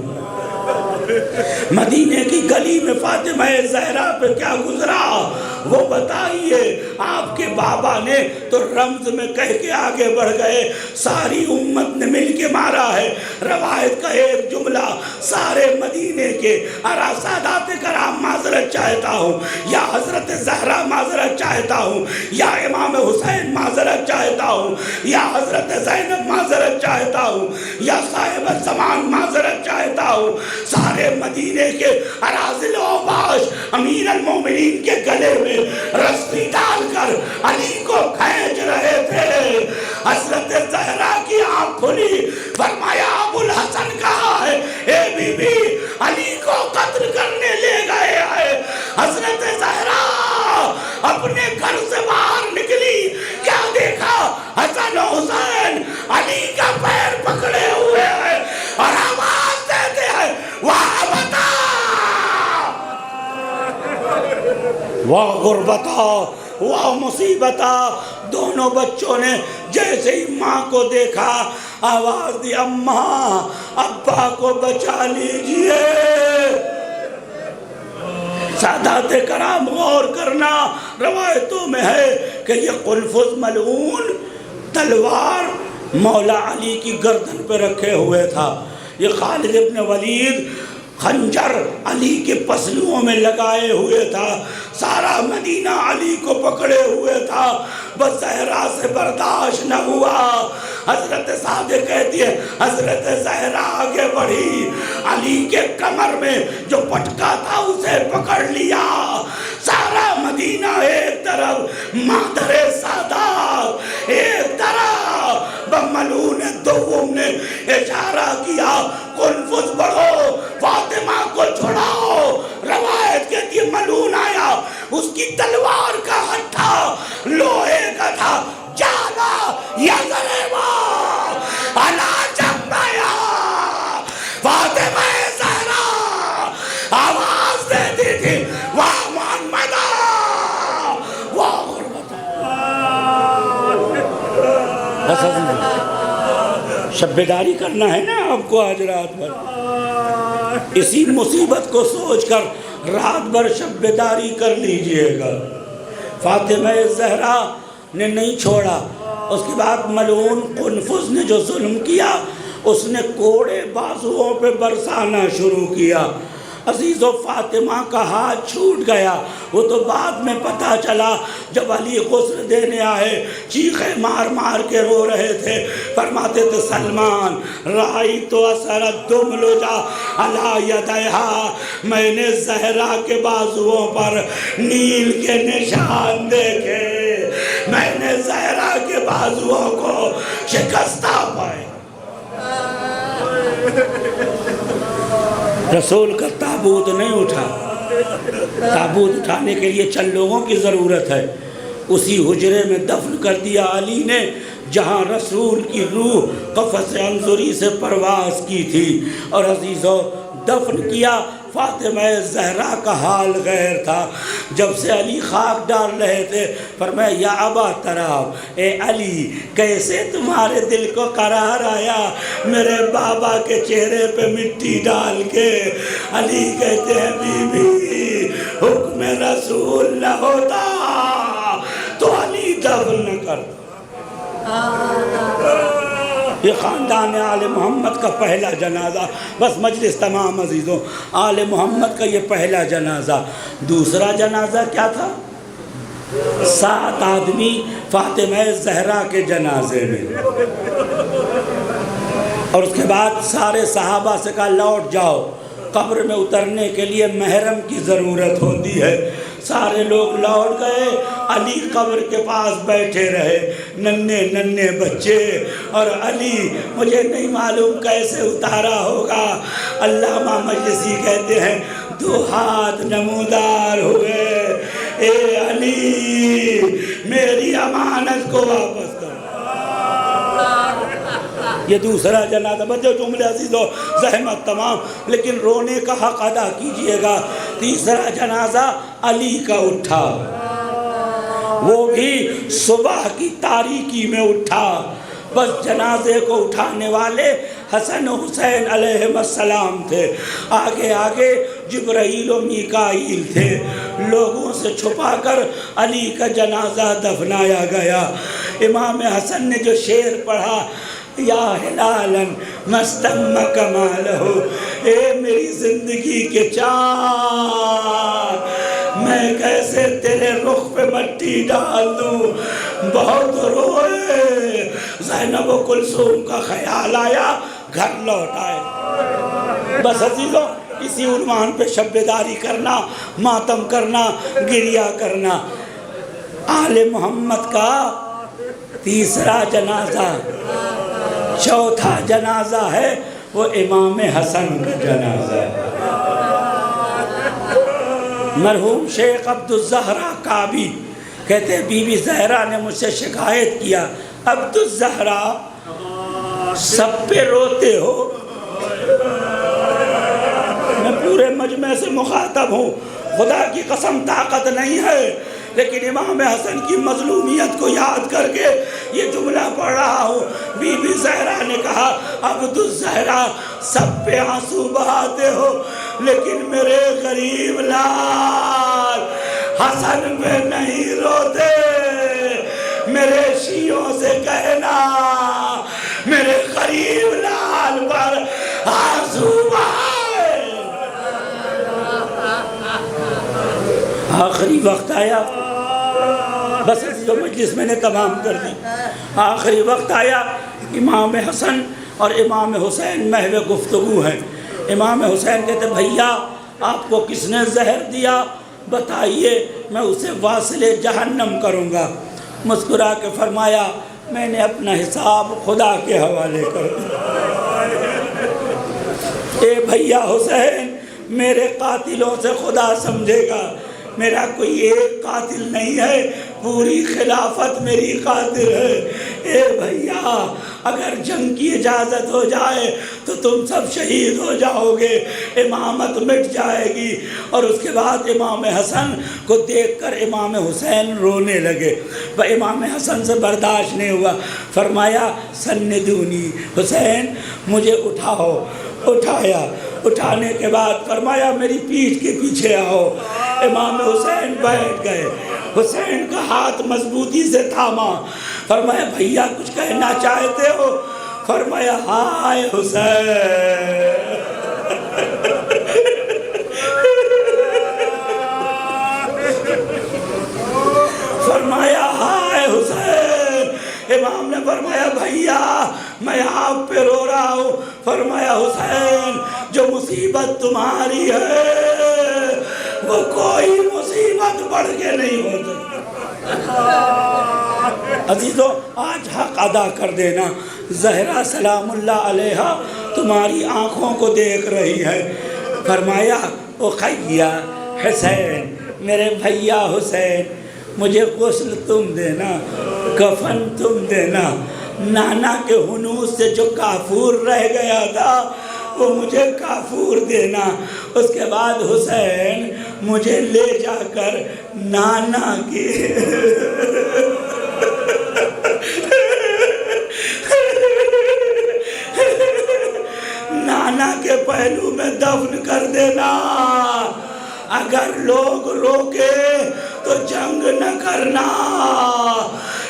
مدینے کی گلی میں فاطمہ زہرا پہ کیا گزرا وہ بتائیے۔ آپ کے بابا نے تو رمز میں کہہ کے آگے بڑھ گئے ساری امت نے مل کے مارا ہے۔ روایت کا ایک جملہ سارے مدینے کے، اور سادات کرام معذرت چاہتا ہوں، یا حضرت زہرا معذرت چاہتا ہوں، یا امام حسین معذرت چاہتا ہوں، یا حضرت زینب معذرت چاہتا ہوں، یا صاحب الزمان معذرت چاہتا ہوں، سارے مدینے کے اراذل و اوباش امیر المومنین کے گلے میں رسی ڈال کر علی کو کھینچ رہے تھے۔ حضرت زہرا کی آنکھ کھلی، فرمایا ابو الحسن کہا ہے، اے بی بی علی کو قتل کرنے لے گئے ہیں۔ حضرت زہرا اپنے گھر سے باہر نکلی، کیا دیکھا؟ حسن و حسین علی کا پیر پکڑے ہوئے ہیں اور آواز دیتے ہیں واہ بتا واہ غربتا واہ مصیبتا۔ دونوں بچوں نے جیسے ہی ماں کو دیکھا آواز دی اماں ابا کو بچا لیجئے۔ سادات کرام غور کرنا، روایتوں میں ہے کہ یہ قنفذ ملعون تلوار مولا علی کی گردن پہ رکھے ہوئے تھا، یہ خالد ابن ولید خنجر علی کے پسلوؤں میں لگائے ہوئے تھا، سارا مدینہ علی کو پکڑے ہوئے تھا، بس زہرا سے برداشت نہ ہوا۔ حضرت صادق کہتی ہے حضرت زہرا آگے بڑھی، علی کے کمر میں جو پٹکا تھا اسے پکڑ لیا، سارا مدینہ ایک طرف، مادر سادات بعد ایک طرح ملعون دوم نے اشارہ کیا کنفس بڑھو فاطمہ کو چھڑاؤ. روایت کہتی ہے ملعون آیا, اس کی تلوار کا ہتھا لوہے کا تھا. جالا یضربا علی جنبیہا, فاطمہ زہرا آواز دیتی تھی واہ محمدہ واہ غربتہ. شب بیداری کرنا ہے نا آپ کو آج رات بھر, اسی مصیبت کو سوچ کر رات بھر شب بیداری کر لیجئے گا. فاطمہ زہرا نے نہیں چھوڑا. اس کے بعد ملعون قنفذ نے جو ظلم کیا, اس نے کوڑے بازوؤں پہ برسانا شروع کیا. عزیزو فاطمہ کا ہاتھ چھوٹ گیا. وہ تو بعد میں پتہ چلا جب علی غسل دینے آئے, چیخیں مار مار کے رو رہے تھے. فرماتے تھے سلمان رأیت اثر الدملج علی یدیہا, میں نے زہرا کے بازوؤں پر نیل کے نشان دیکھے, میں نے زہرا کے بازوؤں کو شکستہ پائے. رسول کا تابوت نہیں اٹھا. تابوت اٹھانے کے لیے چند لوگوں کی ضرورت ہے. اسی حجرے میں دفن کر دیا علی نے جہاں رسول کی روح قفس انظری سے پرواز کی تھی. اور عزیزو دفن کیا. فاطمہ زہرا کا حال غیر تھا. جب سے علی خاک ڈال رہے تھے فرمایا یا ابا تراب, اے علی کیسے تمہارے دل کو قرار آیا میرے بابا کے چہرے پہ مٹی ڈال کے. علی کہتے ہیں بی بی حکم رسول نہ ہوتا تو علی دفن نہ کرتا. یہ خاندان آل محمد کا پہلا جنازہ. بس مجلس تمام عزیزوں, آل محمد کا یہ پہلا جنازہ. دوسرا جنازہ کیا تھا؟ 7 آدمی فاطمہ زہرا کے جنازے میں. اور اس کے بعد سارے صحابہ سے کہا لوٹ جاؤ, قبر میں اترنے کے لیے محرم کی ضرورت ہوتی ہے. سارے لوگ لوٹ گئے. علی قبر کے پاس بیٹھے رہے, ننھے ننھے بچے. اور علی مجھے نہیں معلوم کیسے اتارا ہوگا. علامہ مجلسی کہتے ہیں 2 ہاتھ نمودار ہوئے, اے علی میری امانت کو واپس کر. یہ دوسرا جنازہ. بچے جملے عزیزو زحمت تمام, لیکن رونے کا حق ادا کیجئے گا. تیسرا جنازہ علی کا اٹھا, وہ بھی صبح کی تاریکی میں اٹھا. بس جنازے کو اٹھانے والے حسن و حسین علیہ السلام تھے. آگے آگے جبرائیل و میکائیل تھے. لوگوں سے چھپا کر علی کا جنازہ دفنایا گیا. امام حسن نے جو شعر پڑھا یا ہلالا مستم کمالہ, اے میری زندگی کے چاند میں کیسے تیرے رخ پہ مٹی ڈال دوں. بہت روئے. زینب و کلثوم کا خیال آیا, گھر لوٹ آئے. بس عزیزوں اسی عنوان پہ شب بیداری کرنا, ماتم کرنا, گریہ کرنا. آل محمد کا تیسرا جنازہ. چوتھا جنازہ ہے وہ امام حسن کا جنازہ ہے. مرحوم شیخ عبدالزہرا کعبی کہتے ہیں بی بی زہرا نے مجھ سے شکایت کیا, عبدالزہرا سب پہ روتے ہو. میں پورے مجمع سے مخاطب ہوں, خدا کی قسم طاقت نہیں ہے, لیکن امام حسن کی مظلومیت کو یاد کر کے یہ جملہ پڑھ رہا ہوں. بی بی زہرا نے کہا عبدالزہرا سب پہ آنسو بہاتے ہو, لیکن میرے غریب لال حسن پہ نہیں روتے. میرے شیعوں سے کہنا میرے غریب لال پر آنسو بہائے. آخری وقت آیا, بس جو مجلس میں نے تمام کر دی. آخری وقت آیا, امام حسن اور امام حسین محو گفتگو ہیں. امام حسین کہتے بھیا آپ کو کس نے زہر دیا, بتائیے میں اسے واصل جہنم کروں گا. مسکرا کے فرمایا میں نے اپنا حساب خدا کے حوالے کر دیا۔ اے بھیا حسین میرے قاتلوں سے خدا سمجھے گا، میرا کوئی ایک قاتل نہیں ہے، پوری خلافت میری قاتل ہے۔ اے بھیا اگر جنگ کی اجازت ہو جائے تو تم سب شہید ہو جاؤ گے، امامت مٹ جائے گی۔ اور اس کے بعد امام حسن کو دیکھ کر امام حسین رونے لگے، امام حسن سے برداشت نہیں ہوا، فرمایا سندونی، حسین مجھے اٹھاؤ۔ اٹھایا، اٹھانے کے بعد فرمایا میری پیٹھ کے پیچھے آؤ۔ امام حسین بیٹھ گئے، حسین کا ہاتھ مضبوطی سے تھاما، فرمایا بھیا کچھ کہنا چاہتے ہو؟ فرمایا ہائے حسین، فرمایا ہائے حسین۔ امام نے فرمایا بھیا میں آپ پہ رو رہا ہوں۔ فرمایا حسین جو مصیبت تمہاری ہے وہ کوئی مصیبت بڑھ کے نہیں ہو سکتی۔ عزیزو آج حق ادا کر دینا، زہرا سلام اللہ علیہا تمہاری آنکھوں کو دیکھ رہی ہے۔ فرمایا اخیا حسین، میرے بھیا حسین مجھے غسل تم دینا، کفن تم دینا، نانا کے ہنوز سے جو کافور رہ گیا تھا وہ مجھے کافور دینا۔ اس کے بعد حسین مجھے لے جا کر نانا کی نانا کے پہلو میں دفن کر دینا۔ اگر لوگ روکے تو جنگ نہ کرنا۔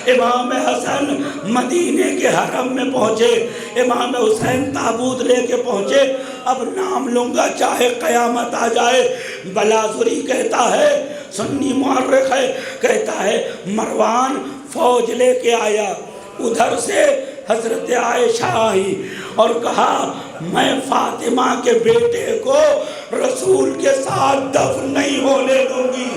امام حسن مدینے کے حرم میں پہنچے، امام حسین تابوت لے کے پہنچے، اب نام لوں گا چاہے قیامت آ جائے۔ بلازری کہتا ہے، سنی مورخ ہے، کہتا ہے مروان فوج لے کے آیا، ادھر سے حضرت عائشہ آئی اور کہا میں فاطمہ کے بیٹے کو رسول کے ساتھ دفن نہیں ہونے دوں گی۔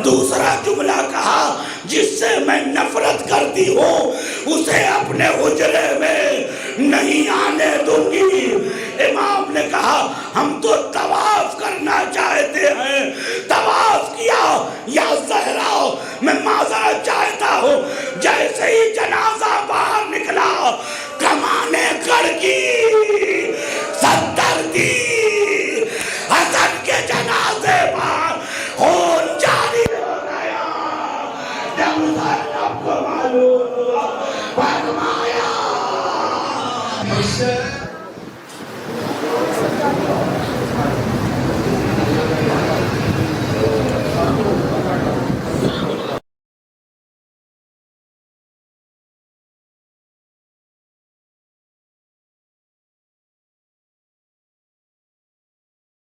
دوسرا جملہ کہا جس سے میں نفرت کرتی ہوں اسے اپنے حجرے میں نہیں آنے دوں گی۔ امام نے کہا ہم تو طواف کرنا چاہتے